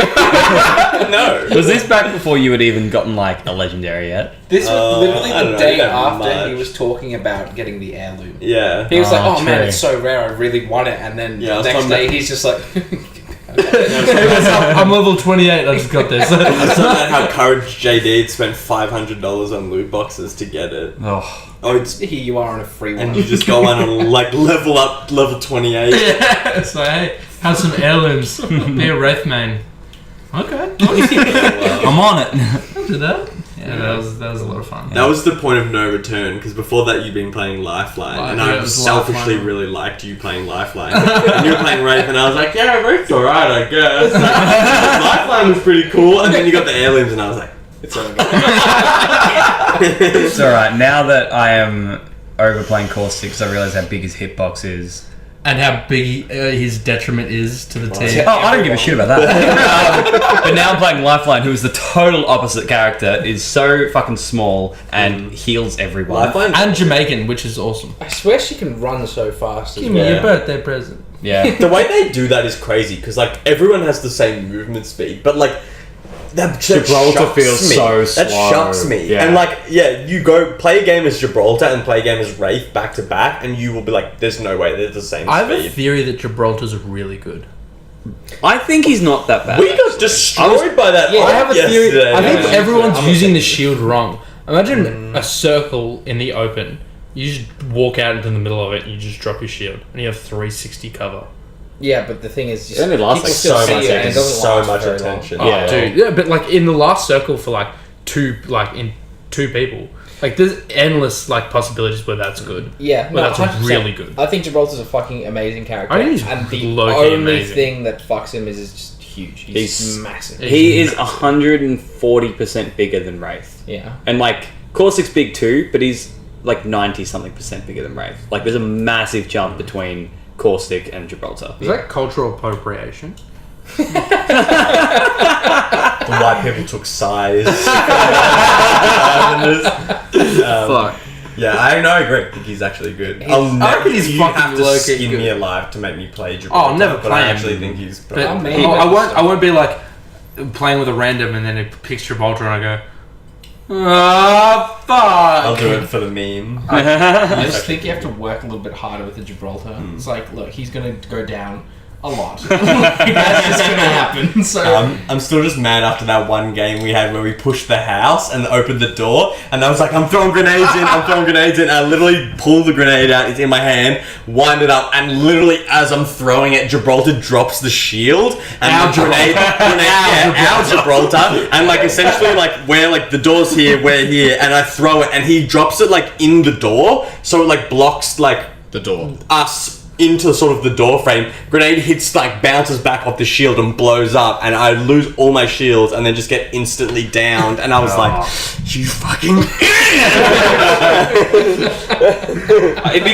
S4: No.
S5: Was this back before you had even gotten like a legendary yet?
S6: This was literally
S4: I don't
S6: the
S4: know,
S6: day
S4: not
S6: after he
S4: much.
S6: was talking about getting the heirloom.
S4: Yeah.
S6: He was like,
S5: Oh,
S6: oh man,
S5: true.
S6: it's so rare, I really want it. And then
S4: Yeah, I
S6: the
S4: was
S6: next
S4: talking
S6: day
S4: about-
S6: he's just like,
S2: I'm level 28. I just got this.
S4: I was talking about how Courage JD had spent $500 on loot boxes to get it.
S5: Oh.
S4: Oh, it's
S6: here you are on a free one.
S4: and you just go on and like level up level 28.
S2: Yeah, so hey, have some heirlooms. Be a Wraith main. Okay.
S5: I'm on it.
S2: I'll do that. Yeah, that was a lot of fun.
S4: That was the point of no return, because before that you'd been playing Lifeline, and I selfishly really liked you playing Lifeline. And you were playing Wraith, and I was like, yeah, Wraith's alright, I guess. Lifeline was pretty cool, and then you got the heirlooms, and I was like, it's over.
S5: It's alright. Now that I am over playing Core 6, I realise how big his hitbox is.
S2: And how big his detriment is to the team.
S5: Oh, I don't give a shit about that. But now I'm playing Lifeline, who is the total opposite character, is so fucking small and heals everyone.
S4: Lifeline?
S2: And Jamaican, which is awesome.
S6: I swear she can run so fast.
S2: Give me your birthday present.
S5: Yeah.
S4: The way they do that is crazy, because like everyone has the same movement speed, but like that
S5: Gibraltar
S4: shocks
S5: feels
S4: me.
S5: so
S4: That
S5: slow.
S4: shocks me.
S5: Yeah.
S4: And like, yeah, you go play a game as Gibraltar and play a game as Wraith back to back, and you will be like, "There's no way they're the same
S2: I have a
S4: speed."
S2: theory that Gibraltar's really good.
S5: I think he's not that bad.
S4: We got destroyed by that.
S6: Yeah,
S2: I have a theory.
S4: yesterday.
S2: I think
S6: Yeah.
S2: everyone's
S6: I'm
S2: using the
S6: thinking.
S2: shield wrong. Imagine a circle in the open. You just walk out into the middle of it and you just drop your shield. And you have 360 cover.
S6: Yeah, but the thing is, just,
S4: It only lasts
S6: people
S4: like
S6: still
S4: so
S6: see
S4: much,
S6: it and it doesn't
S4: so
S6: last
S4: much
S6: very long.
S4: attention.
S2: Oh,
S5: Yeah.
S2: dude. Yeah, but like in the last circle for like two people. Like there's endless like possibilities where that's good.
S6: Yeah,
S2: Well,
S6: no,
S2: that's
S6: 100%.
S2: really good.
S6: I think Gibraltar's a fucking amazing character.
S2: I think he's
S6: and the
S2: low-key
S6: only
S2: amazing.
S6: thing that fucks him is just huge. He's
S5: He's-
S6: massive.
S5: He is 140% bigger than Wraith.
S6: Yeah.
S5: And like, Core 6 big too, but he's like 90-something% bigger than Wraith. Like, there's a massive jump between Caustic and Gibraltar.
S2: Is that cultural appropriation?
S4: The white people took size.
S5: Fuck.
S4: Yeah, I agree. I think he's actually good.
S6: He's-
S4: I'll
S2: I
S4: never.
S2: reckon he's
S4: You
S2: fucking
S4: have to
S2: low-key
S4: skin me
S2: good.
S4: alive to make me play Gibraltar.
S2: Oh, I'll never
S4: but
S2: play
S4: I
S2: him.
S4: actually think he's.
S2: But
S6: Oh, man.
S2: I won't be like playing with a random and then it picks Gibraltar and I go, fuck.
S4: I'll do it for the meme.
S7: I just think you have to work a little bit harder with the Gibraltar. It's like, look, he's going to go down a lot. That's just going to happen. So
S4: I'm still just mad after that one game we had where we pushed the house and opened the door, and I was like, I'm throwing grenades in. I literally pull the grenade out, it's in my hand, wind it up, and literally as I'm throwing it, Gibraltar drops the shield, and our Gibraltar, and like essentially like where like the door's here, we're here, and I throw it, and he drops it like in the door, so it like blocks like
S3: The door.
S4: us into sort of the door frame. Grenade hits, like bounces back off the shield and blows up, and I lose all my shields and then just get instantly downed, and I was like, you fucking idiot.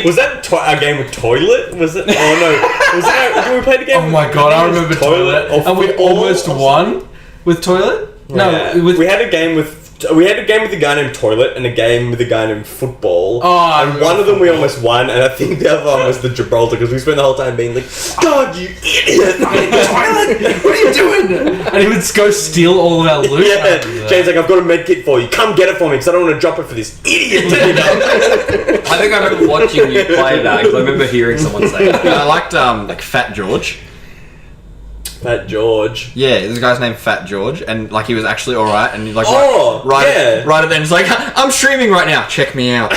S4: Was that a game of Toilet? Was it? Oh no. Was that, did we play the game?
S2: Oh my god, I remember Toilet.
S4: or
S2: And we
S4: Football
S2: almost
S4: or
S2: won with Toilet?
S4: Yeah.
S2: No, with...
S4: we had a game with a guy named Toilet and a game with a guy named Football.
S2: Oh, I
S4: and
S2: remember
S4: one of them we
S2: Football.
S4: almost won, and I think the other one was the Gibraltar, because we spent the whole time being like, God, you idiot!
S2: Toilet? What are you doing? And he would go steal all of our loot.
S4: Yeah, James like, I've got a med kit for you. Come get it for me, because I don't want to drop it for this idiot.
S5: I think I remember watching you play that, because I remember hearing someone say that.
S3: I liked like Fat George.
S4: Fat George.
S3: Yeah, there's a guy's named Fat George, and like he was actually alright, and like
S4: Oh,
S3: right
S4: yeah.
S3: right at the end, he's like, I'm streaming right now, check me out.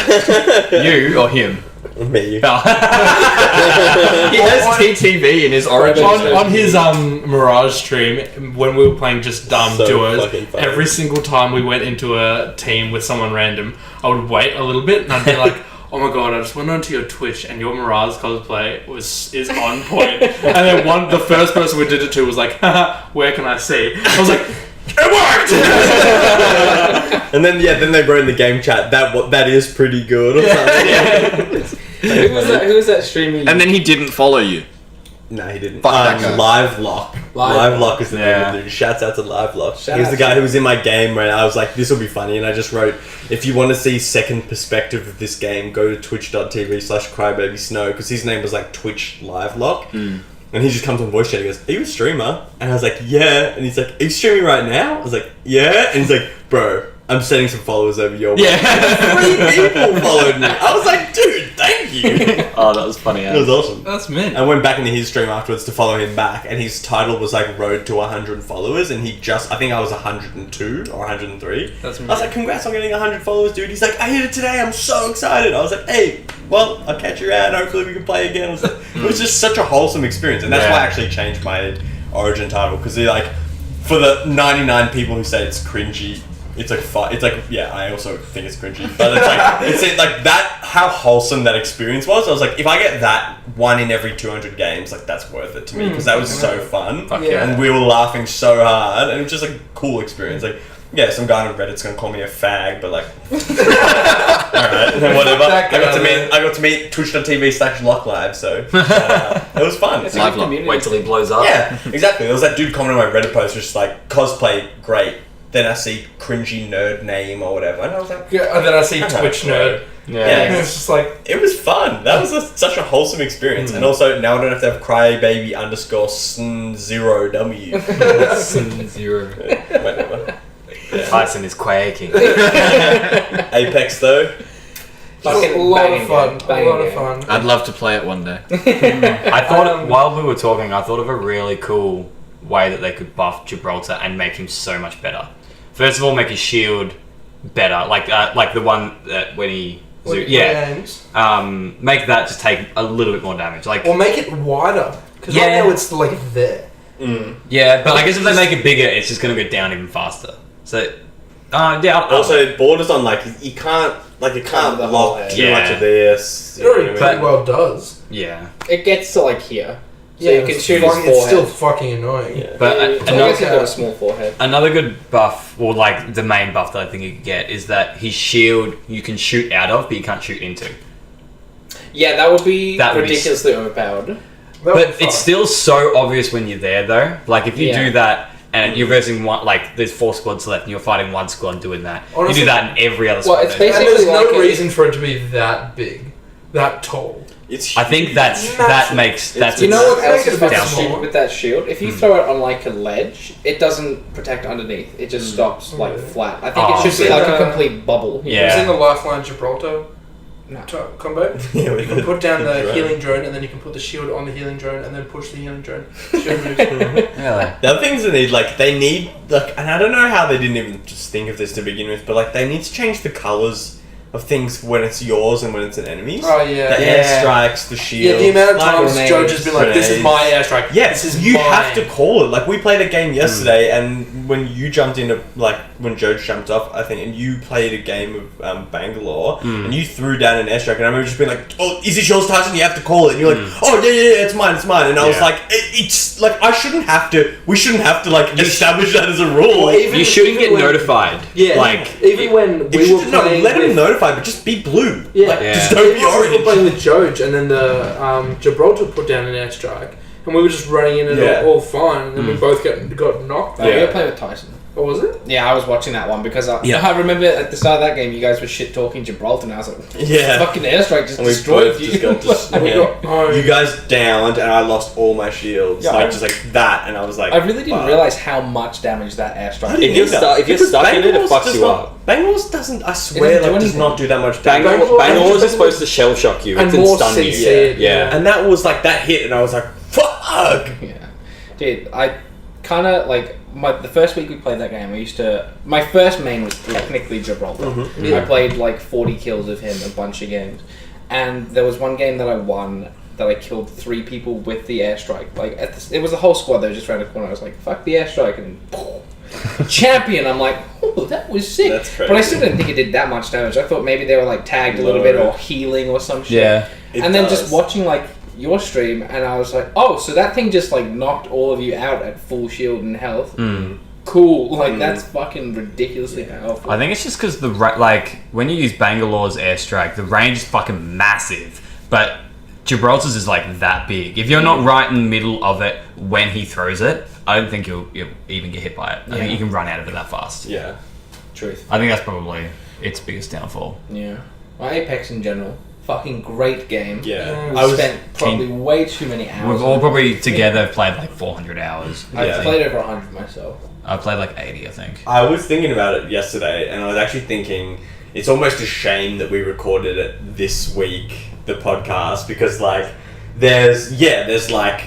S3: You or him?
S4: Me.
S3: He has TTV in his origin.
S2: On his Mirage stream, when we were playing just dumb
S4: So
S2: duos,
S4: fucking funny.
S2: every single time we went into a team with someone random, I would wait a little bit and I'd be like, oh my god, I just went onto your Twitch and your Mirage cosplay is on point. And then the first person we did it to was like, haha, where can I see? I was like, it worked!
S4: And then then they wrote in the game chat, that is pretty good or something.
S6: Who was that streaming?
S3: And then he didn't follow you.
S4: No, he didn't.
S3: Fuck that guy.
S4: Live Lock. Live Lock is the name of the dude. Shouts out to Live Lock. He was the guy who was in my game where I was like, this will be funny, and I just wrote, if you want to see second perspective of this game, go to twitch.tv/crybabysnow, because his name was like Twitch Live Lock. And he just comes on voice chat and he goes, are you a streamer? And I was like, yeah. And he's like, are you streaming right now? I was like, yeah. And he's like, bro, I'm sending some followers over your way.
S3: Yeah.
S4: 3 people followed me. I was like, dude, thank you.
S5: Oh, that was funny.
S4: It was awesome.
S2: That's mint.
S4: I went back into his stream afterwards to follow him back, and his title was like Road to 100 followers, and I think I was 102 or 103.
S2: That's
S4: I was like, congrats on getting 100 followers, dude. He's like, I hit it today, I'm so excited. I was like, hey, well, I'll catch you around, hopefully we can play again. It was just such a wholesome experience, and that's why I actually changed my Origin title, because for the 99 people who say it's cringy, It's like fun. It's like I also think it's cringy, but it's like that. How wholesome that experience was. I was like, if I get that one in every 200 games, like that's worth it to me because that was so fun.
S5: Fuck yeah.
S4: And we were laughing so hard, and it was just like a cool experience. Like, yeah, some guy on Reddit's gonna call me a fag, but like, alright, whatever. I got to meet Twitch.tv/LockLive, so it was fun.
S6: It's a good community.
S5: Wait till he blows up.
S4: Yeah, exactly. There was that dude commenting on my Reddit post, just like cosplay great. Then I see cringy nerd name or whatever, and I was like,
S2: Yeah, and then I see Twitch nerd.
S4: Yeah.
S2: And it's just like,
S4: it was fun. That was such a wholesome experience, and also now I don't have to have crybaby_sn0w.
S5: Zero.
S4: Whatever.
S5: Tyson is quaking.
S4: Apex though.
S2: a lot of fun. A lot of fun.
S3: I'd love to play it one day.
S5: I thought while we were talking, I thought of a really cool way that they could buff Gibraltar and make him so much better. First of all, make his shield better, like the one that when he
S2: Aims.
S5: make that just take a little bit more damage. Like,
S2: Or make it wider. Because right now it's like there.
S5: yeah, but I guess if they make it bigger, it's just gonna go down even faster. So,
S4: Also, borders on like you can't lock too much of this.
S2: It already
S4: what I
S2: pretty
S4: mean?
S2: well does.
S5: yeah.
S6: It gets to like here. So
S2: Yeah,
S6: you can
S2: it's
S6: shoot his
S2: fucking-
S6: forehead.
S2: It's still fucking annoying.
S4: Yeah.
S5: But
S6: I guess he's got
S5: another
S6: a small forehead.
S5: good buff, or like the main buff that I think you could get, is that his shield you can shoot out of, but you can't shoot into.
S6: Yeah, that would be
S5: That would be
S6: ridiculously overpowered.
S5: But it's still so obvious when you're there, though. Like, if you do that, and you're versing one, like, there's 4 squads left, and you're fighting one squad doing that.
S2: Honestly,
S5: you do that in every other squad.
S6: Well, it's
S2: And
S6: basically
S2: there's no
S6: like
S2: reason for it to be that big, that tall.
S4: It's
S5: I think that makes that's
S6: You know what else
S2: Make it
S6: is
S2: a bit
S6: fucking
S2: smaller.
S6: stupid with that shield? If you throw it on like a ledge, it doesn't protect underneath. It just stops like flat. I think
S5: Oh,
S6: it should be
S2: so
S6: like a
S2: the-
S6: complete bubble.
S5: Yeah.
S2: It's in the Lifeline Gibraltar
S6: No.
S2: combo.
S4: Yeah,
S2: You can put down the
S4: drone.
S2: healing drone, and then you can put the shield on the healing drone, and then push the healing drone. Shield moves.
S5: Really?
S4: The other things they need, like, and I don't know how they didn't even just think of this to begin with, but like they need to change the colours of things when it's yours and when it's an enemy's.
S2: Oh yeah.
S4: The airstrikes, the shield.
S2: Yeah, the amount of
S4: like,
S2: times Joe just been like, "This is my airstrike."
S4: Yes,
S2: this is
S4: you
S2: mine.
S4: have to call it. Like, we played a game yesterday, and when you jumped into, like, when Joe jumped off, I think, and you played a game of Bangalore, and you threw down an airstrike, and I remember just being like, "Oh, is this yours, Tyson? You have to call it." And you're like, "Oh, yeah, it's mine. And I was
S5: Yeah.
S4: like, "It's like we shouldn't have to, like, establish that as a rule."
S2: Or even-
S5: You shouldn't get
S2: when-
S5: notified.
S2: Yeah,
S5: Like,
S2: even when
S4: It
S2: we were
S4: should, no,
S2: playing
S4: let him
S2: with,
S4: notify, but just be blue.
S2: Yeah.
S4: Like,
S5: Yeah.
S4: just don't be
S2: even when we
S4: orange.
S2: were playing with Joj, and then the Gibraltar put down an airstrike, and we were just running in and
S4: Yeah.
S2: all fine, and then we both got knocked.
S6: We were playing with Tyson.
S2: What was it?
S6: Yeah, I was watching that one because I remember at the start of that game, you guys were shit talking Gibraltar, and I was like,
S4: Yeah.
S6: fucking airstrike just
S4: And we
S6: destroyed
S4: both
S6: you.
S4: just got
S2: And we got owned.
S4: You guys downed, and I lost all my shields.
S6: Yeah,
S4: just like that, and I was like,
S6: I really didn't
S4: fuck.
S6: realize how much damage that airstrike
S4: I
S6: did.
S4: didn't either.
S1: if you're
S4: Because
S1: stuck in it, it
S4: Bangalore's
S1: fucks
S4: does
S1: you
S4: not-
S1: up.
S4: Bangalore's doesn't, I swear,
S6: do
S4: does
S6: anything.
S4: not do that much damage.
S1: Bangalore is supposed to shell shock you.
S2: And
S1: It can
S2: more
S1: stun you.
S2: CC.
S1: Yeah.
S4: And that was like, that hit, and I was like, fuck!
S6: Yeah, dude, I kind of like the first week we played that game. My first main was technically Gibraltar. I played like 40 kills of him a bunch of games, and there was one game that I won that I killed 3 people with the airstrike. Like it was a whole squad that was just around the corner. I was like, fuck the airstrike, and champion. I'm like, oh, that was sick.
S4: That's crazy.
S6: But I still didn't think it did that much damage. I thought maybe they were like tagged a little
S4: No.
S6: bit or healing or some shit.
S5: Yeah.
S4: It
S6: And then
S4: does.
S6: just watching like your stream, and I was like, oh, so that thing just like knocked all of you out at full shield and health. Cool, like that's fucking ridiculously powerful.
S5: I think it's just because when you use Bangalore's airstrike, the range is fucking massive, but Gibraltar's is like that big. If you're not right in the middle of it when he throws it, I don't think you'll even get hit by it. I think you can run out of it that fast.
S4: Yeah.
S6: Truth.
S5: I think that's probably its biggest downfall.
S6: Yeah. Well, Apex in general, fucking great game.
S4: Yeah.
S6: We spent probably way too many hours.
S5: We've all probably together played like 400 hours.
S6: I've played over 100 myself.
S5: I played like 80, I think.
S4: I was thinking about it yesterday, and I was actually thinking it's almost a shame that we recorded it this week, the podcast, because like there's like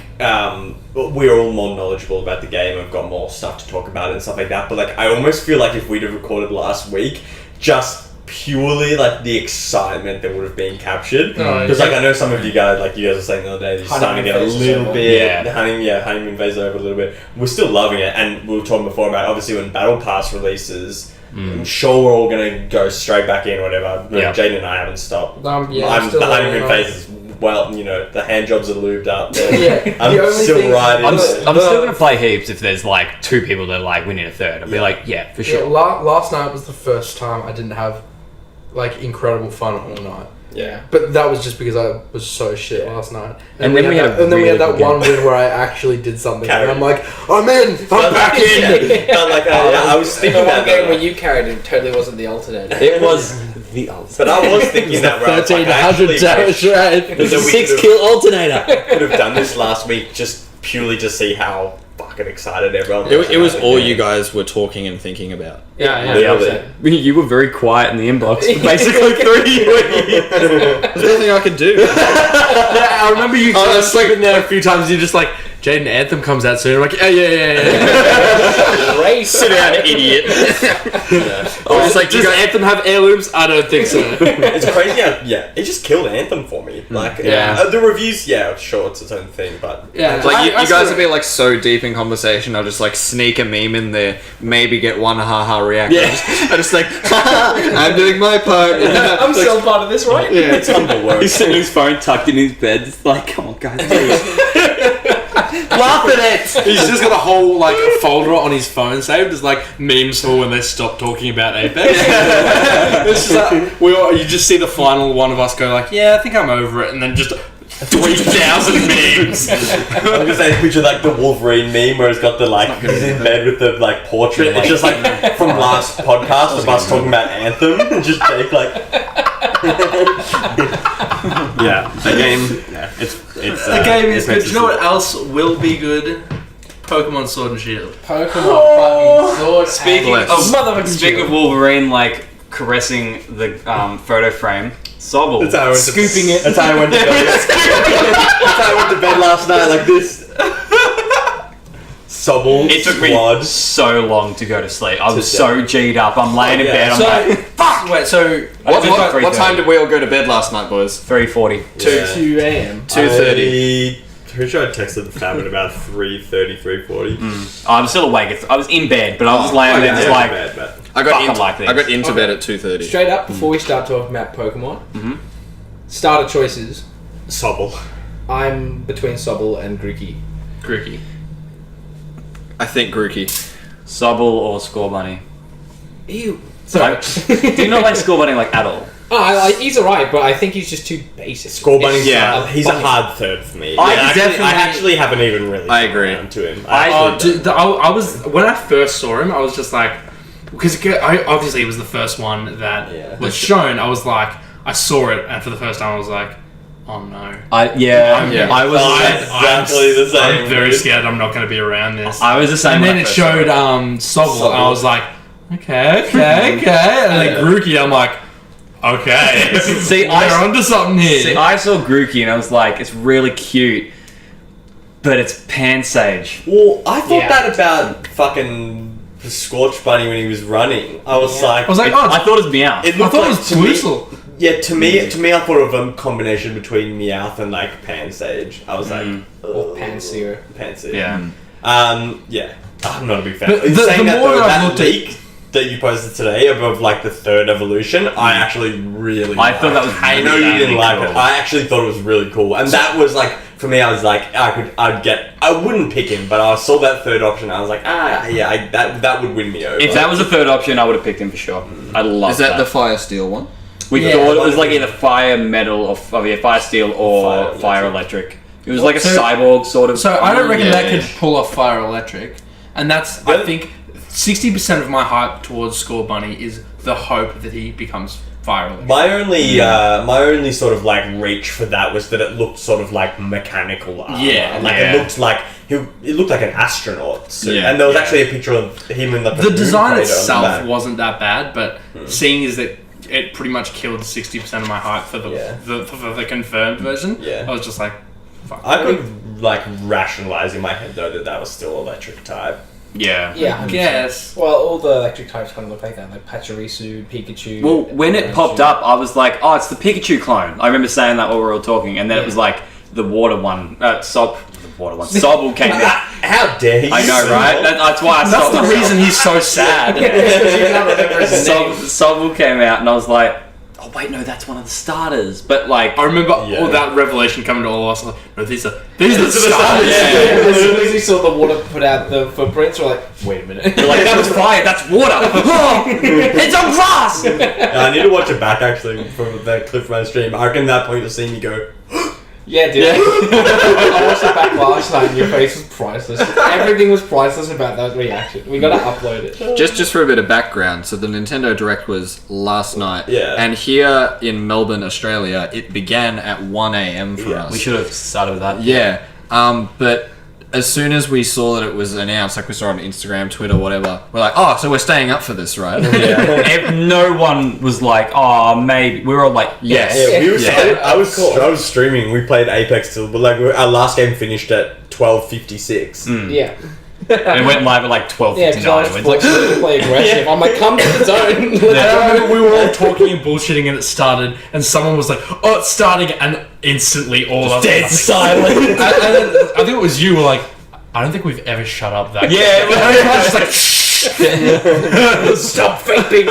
S4: we're all more knowledgeable about the game. I've got more stuff to talk about and stuff like that. But like I almost feel like if we'd have recorded last week, just purely like the excitement that would have been captured, because like I know some of you guys, like you guys were saying the other day, you're starting to get a little bit honeymoon phase over a little bit. We're still loving it, and we were talking before about obviously when Battle Pass releases, I'm sure we're all gonna go straight back in, whatever. But
S5: Yeah.
S4: Jaden and I haven't stopped.
S6: Yeah,
S4: The honeymoon phase is well, you know, the hand jobs are lubed up.
S6: Yeah,
S4: I'm
S6: the only
S4: still
S6: thing-
S4: right
S5: I'm
S4: in
S5: still gonna play heaps if there's like 2 people that are like, we need a third. I'll be like, yeah, for
S2: Yeah,
S5: sure.
S2: last night was the first time I didn't have like incredible fun all night.
S4: Yeah.
S2: But that was just because I was so shit last night.
S5: And then we had a
S2: and then we had
S5: really
S2: that
S5: good
S2: one win where I actually did something,
S4: Carried.
S2: and I'm like, I'm in, I'm back in.
S4: But like, I was
S6: The
S4: thinking
S6: one
S4: that
S6: game where
S4: though.
S6: you carried it totally wasn't the alternator.
S4: It was the but I was thinking that where I was like, I
S2: 1300
S4: actually
S2: damage,
S4: wish
S2: right?
S4: that we could've-
S1: alternator.
S4: could have done this last week just purely to see how fucking excited everyone was.
S3: It was
S4: about
S3: all
S4: game.
S3: you guys were talking and thinking about.
S2: Yeah,
S4: Literally.
S5: You were very quiet in the inbox for basically 3 weeks.
S3: There's nothing I could do.
S2: I remember you sleeping there a few times. You're just like, Jaden, Anthem comes out soon. I'm like, yeah.
S6: Race.
S3: Sit down, idiot.
S2: I was just like, does Anthem have heirlooms? I don't think so.
S4: It's crazy how, it just killed Anthem for me. Like,
S2: Yeah.
S4: the reviews, sure, it's its own thing, but
S2: Yeah,
S3: Like you guys would be like so deep in conversation, I'll just like sneak a meme in there, maybe get one haha reaction.
S2: Yeah.
S3: I just like, I'm doing my part. And then
S6: I'm still part of this, right?
S3: yeah.
S4: it's humble work.
S5: He's sitting his phone tucked in his bed. It's like, come on, guys, please.
S2: laugh at it. He's just got a whole like a folder on his phone saved as like memes for when they stop talking about Apex. It's just like, you just see the final one of us go like, yeah, I think I'm over it, and then just 3,000 memes.
S4: I'm gonna say picture like the Wolverine meme where it's got the like he's in bed with the like portrait. It's just like from last podcast of us talking about Anthem and just Jake like
S1: The game. Yeah, it's
S2: The game is good.
S1: Apex
S2: Do you know what else will be good? Pokemon Sword and Shield.
S6: Pokemon fucking sword.
S3: Speaking
S6: and
S3: of-
S6: motherfucking
S5: Speaking of Wolverine, like caressing the photo frame, Sobble.
S4: That's how I went to,
S6: Scooping it.
S4: That's how I went to bed. That's how I went to bed last night like this. Sobble.
S5: It took me
S4: squad.
S5: so long to go to sleep. I was
S4: To
S5: so G'd up. I'm laying in bed. I'm like,
S2: fuck. Wait, so
S3: What time did we all go to bed last night, boys?
S5: 3:40.
S6: 2 a.m.
S3: 2:30.
S4: Pretty sure I texted the fam at about 3:30, 3:40.
S5: I'm still awake. I was in bed, but I was laying there just like,
S3: I got
S5: Fuck,
S3: into,
S5: I like these.
S3: I got into
S6: Okay.
S3: bed at 2:30.
S6: Straight up, before we start talking about Pokemon, starter choices.
S4: Sobble.
S6: I'm between Sobble and Grookey.
S2: Grookey.
S3: I think Grookey.
S5: Sobble or Scorbunny.
S6: Ew. Sorry.
S5: Do you not like Scorbunny like at all?
S6: He's alright, but I think he's just too basic.
S4: Scorbunny's
S3: Yeah.
S4: he's a hard third for me.
S5: I
S4: I
S5: definitely-
S4: actually haven't even really
S3: I
S4: come
S3: agree.
S4: around to him.
S2: I was when I first saw him, I was just like, because obviously it was the first one that was shown. I was like, I saw it, and for the first time, I was like, oh no.
S5: I was
S4: exactly the same.
S2: I'm very scared. I'm not going to be around this.
S5: I was the same.
S2: And
S5: when
S2: then
S5: I
S2: it
S5: first
S2: showed
S5: saw
S2: Sobble, and I was like, okay. And then Grookey, I'm like, okay.
S5: See,
S2: We're
S5: I
S2: onto something here.
S5: see. I saw Grookey and I was like, it's really cute, but it's Pansage.
S4: Well, I thought
S6: Yeah.
S4: that about fucking the Scorch Bunny when he was running. I was like,
S2: I was like,
S5: I thought it was Meowth.
S4: it
S2: I
S4: looked
S2: thought
S4: like
S2: it was
S4: to me-
S2: Twistle.
S4: Yeah, to me, I thought of a combination between Meowth and like Pansage. I was like,
S6: Or Panseer.
S4: Pansage.
S5: Yeah.
S4: Yeah, I'm not a big fan.
S2: But
S4: In
S2: the
S4: saying that,
S2: more
S4: though,
S2: that I've
S4: that
S2: looked at-
S4: leak that you posted today above like the third evolution, I actually really.
S5: I thought that was
S4: I know you
S5: really
S4: didn't like
S5: cool.
S4: it. I actually thought it was really cool, and that was like for me. I was like, I wouldn't pick him, but I saw that third option. I was like, that would win me over.
S5: If that was a third option, I would have picked him for sure. I love
S3: Is that the Fire Steel one?
S5: We
S6: Yeah,
S5: thought it was like either Fire Metal or Fire Steel or Fire Electric. It was like a cyborg sort of.
S2: So I don't reckon
S3: Yeah.
S2: that could pull off Fire Electric, and that's I
S4: Yeah.
S2: think 60% of my hype towards Scorbunny is the hope that he becomes Fire Electric.
S4: My only sort of like reach for that was that it looked sort of like mechanical armor.
S2: Yeah,
S4: like
S5: yeah.
S4: it looked like it looked like an astronaut suit.
S3: Yeah.
S4: And there was actually a picture of him in like
S2: The design
S4: moon crater on the
S2: itself
S4: back.
S2: wasn't that bad, but seeing is that it pretty much killed 60% of my hype for the
S4: Yeah.
S2: for the confirmed version.
S4: Yeah.
S2: I was just like, fuck.
S4: I could like rationalize in my head though that was still electric type.
S5: Yeah.
S6: Yeah,
S2: I
S6: 100%.
S2: guess.
S6: Well, all the electric types kind of look like that, like Pachirisu, Pikachu.
S5: Well, when it
S6: Pikachu.
S5: popped up, I was like, "Oh, it's the Pikachu clone." I remember saying that while we were all talking, and then it was like the water one, water one. Sobble came out.
S4: How dare he?
S5: I know, right? That's why I
S2: That's
S5: stopped
S2: the
S5: myself.
S2: reason he's so sad.
S5: Sobble came out, and I was like, oh wait, no, that's one of the starters. But like,
S2: I remember
S4: Yeah.
S2: that revelation coming to all of us. Like, no, these are the stars.
S6: As soon as we saw the water put out the footprints, we're like, wait a minute.
S5: they're like, that was fire, that's water. Oh, it's on glass.
S4: I need to watch it back actually from the clip from my stream. I reckon at that point you'll see me go.
S6: Yeah, dude. I watched it back last night and your face was priceless. Everything was priceless about that reaction. We gotta upload it.
S3: Just for a bit of background, so the Nintendo Direct was last night.
S4: Yeah.
S3: And here in Melbourne, Australia, it began at 1 a.m. for us.
S5: We should have started with that.
S3: Yeah. But as soon as we saw that it was announced, like we saw it on Instagram, Twitter, whatever, we're like, oh, so we're staying up for this, right?
S5: No one was like, oh, maybe. We were all like, yes.
S4: Yeah, we were.
S6: Yeah.
S4: I was streaming. We played Apex till, but like our last game finished at 12:56.
S6: Yeah.
S5: It went live at like 12:59.
S6: Yeah, because I was
S5: It's like,
S6: forced to play aggressive. I'm like, come to the zone.
S2: And I remember we were all talking and bullshitting, and it started, and someone was like, "Oh, it's starting," and instantly all of us
S4: Dead silent.
S2: And then I think it was you. Were like, "I don't think we've ever shut up that."
S5: yeah,
S2: quick." And I was just like, "Shh."
S6: Stop vaping.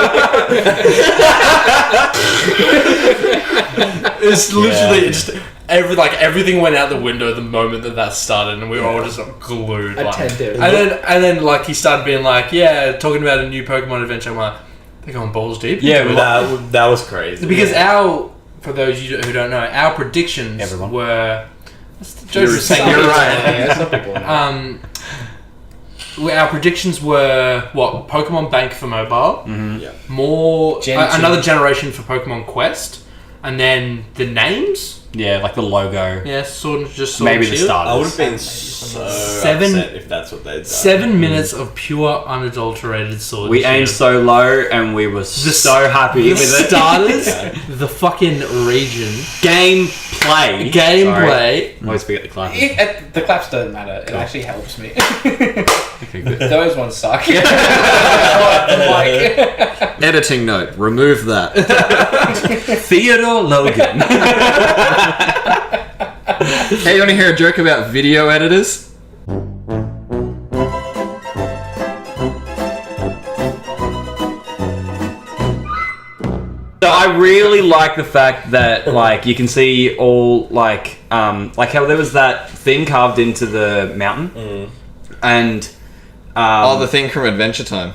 S2: It's literally just everything went out the window the moment that started, and we were all just glued. Like.
S6: Attentive.
S2: And then like he started being like, "Yeah, talking about a new Pokemon adventure." I'm like, "They're going balls deep."
S5: Yeah, but
S4: That was crazy.
S2: Because for those of you who don't know, our predictions
S5: Everyone.
S2: were.
S5: You're
S6: right. Yeah, some people know.
S2: Our predictions were what Pokemon Bank for mobile,
S4: Yeah.
S2: more
S6: Gen 2.
S2: another generation for Pokemon Quest, and then the names.
S5: yeah, like the logo.
S2: Yeah, Sword
S5: Maybe
S2: and
S5: the
S2: Shield.
S5: starters.
S4: I would have been so upset if that's what they'd done.
S2: 7 minutes of pure unadulterated Sword.
S5: We
S2: and
S5: aimed
S2: Shield.
S5: so low, and we were so happy
S2: The
S5: with it.
S2: starters,
S4: Yeah.
S2: the fucking region,
S5: Gameplay.
S2: gameplay.
S5: Always forget the clap.
S6: The claps don't matter. It actually helps me.
S5: Okay, good.
S6: Those ones suck.
S3: Editing note, remove that.
S5: Theodore Logan.
S3: Hey, you want to hear a joke about video editors?
S5: So I really like the fact that like you can see all like how there was that thing carved into the mountain, and
S3: The thing from Adventure Time.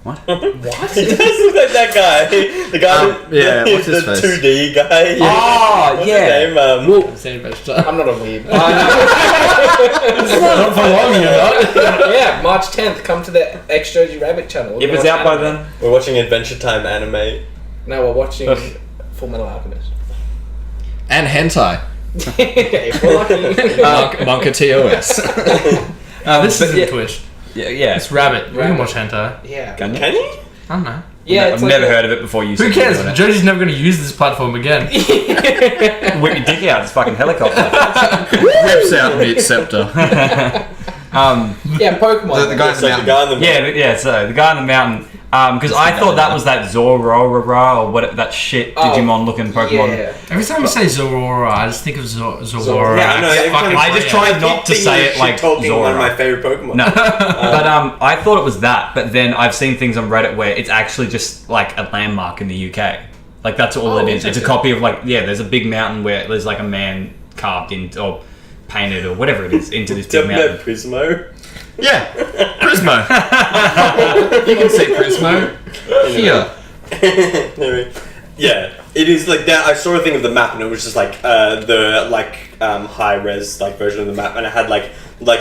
S4: It does look like that guy. The guy,
S3: yeah, what's his
S4: the
S3: face?
S4: 2D guy.
S5: Oh,
S4: What's
S5: yeah.
S4: his name?
S2: Same vegetable.
S6: I'm not a weeb.
S2: Not for long, you're not.
S6: Yeah, March 10th, come to the X-Joji Rabbit channel.
S5: If it's out by then,
S4: We're watching Adventure Time anime.
S6: No, we're watching Full Metal Alchemist.
S3: And hentai.
S6: If we're lucky.
S3: Monka TOS.
S2: This isn't
S5: yeah.
S2: Twitch.
S5: yeah.
S2: It's Rabbit. We can
S6: Rabbit.
S2: watch hentai.
S6: Yeah.
S5: Can you?
S4: Can he?
S2: I don't know.
S6: Yeah,
S5: I've
S6: it's like
S5: never heard of it before. You
S2: Who
S5: said
S2: cares?
S5: you were doing
S2: Joji's never going to use this platform again.
S5: it. Whip your dick out. It's fucking helicopter.
S3: Rips out meat scepter.
S6: Yeah, Pokemon.
S3: The guy in
S4: It's
S3: the
S4: like the
S3: mountain.
S4: guy in the
S5: Yeah. So the guy in the mountain. Because I thought that was that Zorora or what that shit Digimon looking Pokemon.
S6: Yeah.
S2: Every time you say Zorora, I just think of Zorora.
S4: Yeah, I know. Every time
S5: I just tried not to
S4: keep
S5: say
S4: thinking
S5: it like
S4: talking one of my
S5: Zora.
S4: favorite Pokemon.
S5: No, but I thought it was that. But then I've seen things on Reddit where it's actually just like a landmark in the UK. Like that's all it is. It's a copy of like there's a big mountain where there's like a man carved in or painted or whatever it is into this big
S4: Don't know
S5: mountain.
S4: Prismo.
S3: Yeah, Prismo. You can see Prismo here.
S4: Anyway, yeah, it is like that. I saw a thing of the map, and it was just like the high res like version of the map, and it had like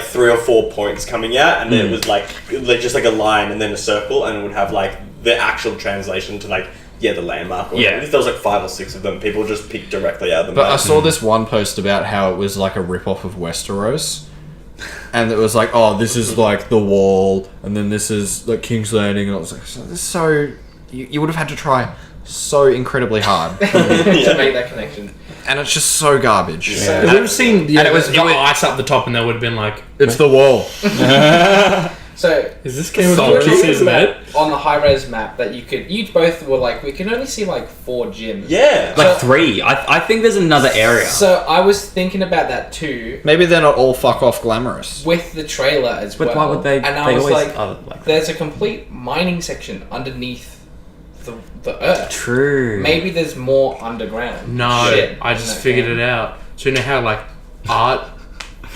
S4: 3 or 4 points coming out, and then it was like just like a line and then a circle, and it would have like the actual translation to like the landmark. Or
S5: Yeah.
S4: if there was like 5 or 6 of them, people just picked directly out of the
S3: But I
S4: map.
S3: saw this one post about how it was like a rip-off of Westeros. And it was like, oh, this is like the wall, and then this is like King's Landing, and I was like, so this is so... You would have had to try so incredibly hard.
S6: To make that connection.
S3: And it's just so garbage.
S2: Have you ever seen
S3: And it was-
S2: ice up the top, and they would have been like,
S3: It's the wall.
S6: So
S2: Is this game of
S6: we were
S2: Thrones
S6: talking
S2: season
S6: about
S2: 8?
S6: on the high res map that you both were like, we can only see like 4 gyms.
S4: Yeah.
S5: Like 3. I think there's another area.
S6: So I was thinking about that too
S3: Maybe they're not all fuck off glamorous.
S6: with the trailer as
S5: But
S6: well.
S5: why would they?
S6: And I
S5: they
S6: was
S5: always
S6: like,
S5: are like
S6: there's a complete mining section underneath the earth.
S5: true.
S6: Maybe there's more underground.
S2: No,
S6: shit
S2: I
S6: in
S2: just
S6: that
S2: figured
S6: game.
S2: it out. So you know how like art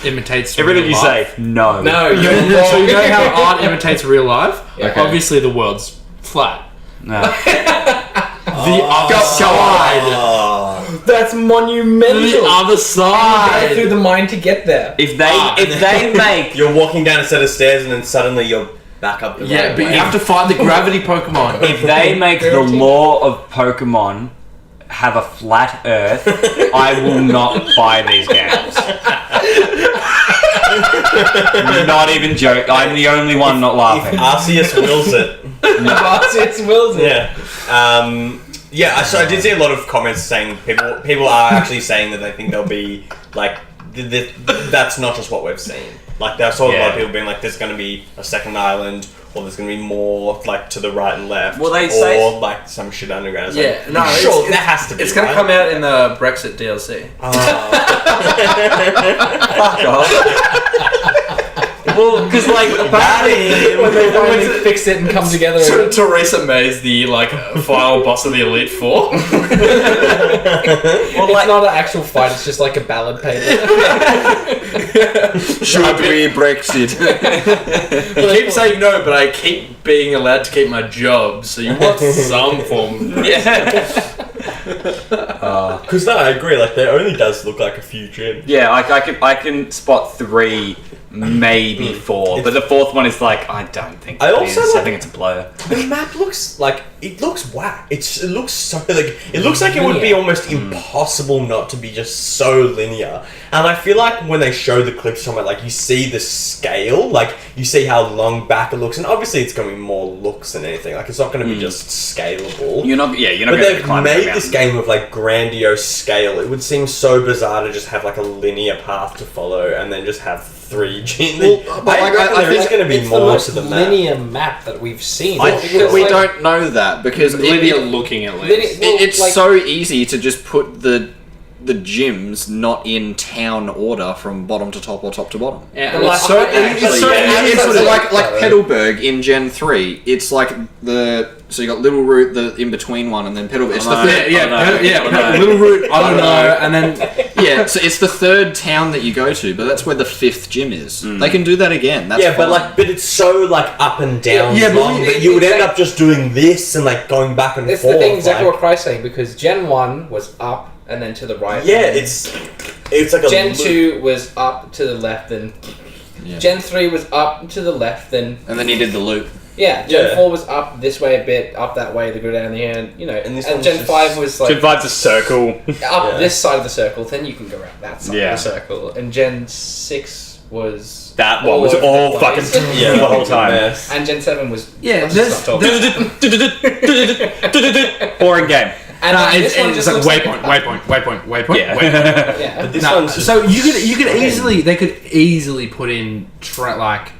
S2: imitates
S5: Everything
S2: real
S5: you
S2: life?
S5: say, no.
S6: No, you're
S2: So you know
S6: wrong.
S2: how art imitates real life?
S6: Yeah.
S3: Okay.
S2: Obviously the world's flat.
S5: No.
S2: The other side.
S4: Oh.
S6: That's monumental.
S2: The other
S6: Go
S2: side.
S6: through the mine to get there.
S5: If they make
S4: You're walking down a set of stairs and then suddenly you're back up the
S2: Yeah,
S4: right
S2: but
S4: way.
S2: you have to fight the gravity Pokemon.
S5: if they make the law of Pokemon have a flat Earth, I will not buy these games. Not even joke. I'm the only one not
S4: If
S5: laughing.
S4: Arceus wills it.
S6: It's Wilson.
S4: Yeah. Yeah, so I did see a lot of comments saying people are actually saying that they think there'll be like that's not just what we've seen. Like I saw a lot
S5: Yeah.
S4: of people being like, there's going to be a second island, or there's going to be more like to the right and left,
S5: Well, they
S4: or
S5: say-
S4: like some shit underground. It's
S7: Yeah,
S4: like,
S7: no,
S4: sure,
S7: it's-
S4: that has to be.
S7: It's gonna
S4: right?
S7: come out in the Brexit DLC.
S5: Fuck off. Well, because like apparently
S6: When they finally fix it and come together.
S2: So Theresa May's the like final boss of the Elite Four.
S6: It's not an actual fight, it's just like a ballad paper.
S3: Should we Brexit?
S2: You keep saying no, but I keep being allowed to keep my job. So you want some form?
S4: Because no, I agree. Like there only does look like a few gyms.
S5: yeah, I can spot 3, maybe 4, but the 4th one is like I don't think.
S4: I
S5: it
S4: also
S5: is. I
S4: like-
S5: think it's a blur.
S4: The map looks like it looks whack. It looks so like it looks like it would be almost impossible not to be just so linear. And I feel like when they show the clips from it, like you see the scale, like you see how long back it looks, and obviously it's going to be more looks than anything. Like it's not going to be just scalable.
S5: You're not. Yeah, you're not.
S4: But
S5: going to
S4: they've
S5: climb
S4: made
S5: that
S4: this
S5: mountain.
S4: game of like grandiose scale. It would seem so bizarre to just have like a linear path to follow and then just have 3 gyms.
S3: Well, but
S4: I
S3: like,
S4: reckon
S3: I
S4: there is
S3: think
S4: going to be
S6: It's the
S4: more
S6: most
S4: to the map.
S6: linear map that we've seen.
S3: I think we don't know that because
S2: Linear looking at least.
S3: it's so easy to just put the gyms not in town order from bottom to top or top to bottom.
S2: Yeah,
S6: But
S2: and
S6: like,
S2: it's so
S6: actually,
S2: it's so
S6: yeah.
S2: easy
S3: It's
S2: to
S3: like Petalburg in Gen 3. It's like so you got Little Root, the in between one, and then Petalburg. It's the third,
S2: Little Root. I don't know, and then
S3: yeah, so it's the third town that you go to, but that's where the 5th gym is. They can do that again. That's
S4: Yeah, but
S3: fine.
S4: but it's so like up and down
S2: Yeah, but
S4: long
S2: we-
S4: that you would end up just doing this and like going back and
S6: It's
S4: forth.
S6: the thing exactly
S4: like,
S6: what Christ's saying, because Gen 1 was up and then to the right.
S4: yeah, it's like a
S6: Gen
S4: loop.
S6: 2 was up to the left, then
S3: Yeah.
S6: Gen 3 was up to the left, then
S3: And then you did the loop.
S6: Gen
S4: Yeah.
S6: 4 was up this way a bit, up that way to go down the end, you know.
S4: And
S6: And,
S4: this one's
S6: Gen
S4: just-
S6: 5 was like
S5: Gen 5's a circle.
S6: up
S4: Yeah.
S6: this side of the circle, then you can go around that side
S5: Yeah.
S6: of the circle. And Gen 6 was
S5: That one was
S6: over
S5: all
S6: the
S5: fucking
S6: place.
S4: Yeah,
S5: the whole
S4: like a
S5: time.
S4: mess.
S6: And Gen 7 was
S2: yeah,
S6: let's just stop talking.
S5: Boring game.
S6: And this one
S2: it's
S6: just
S2: like
S6: looks
S2: waypoint, waypoint.
S5: Yeah.
S6: Yeah.
S4: But this
S2: No,
S4: one's just
S2: so you could easily they could easily put in like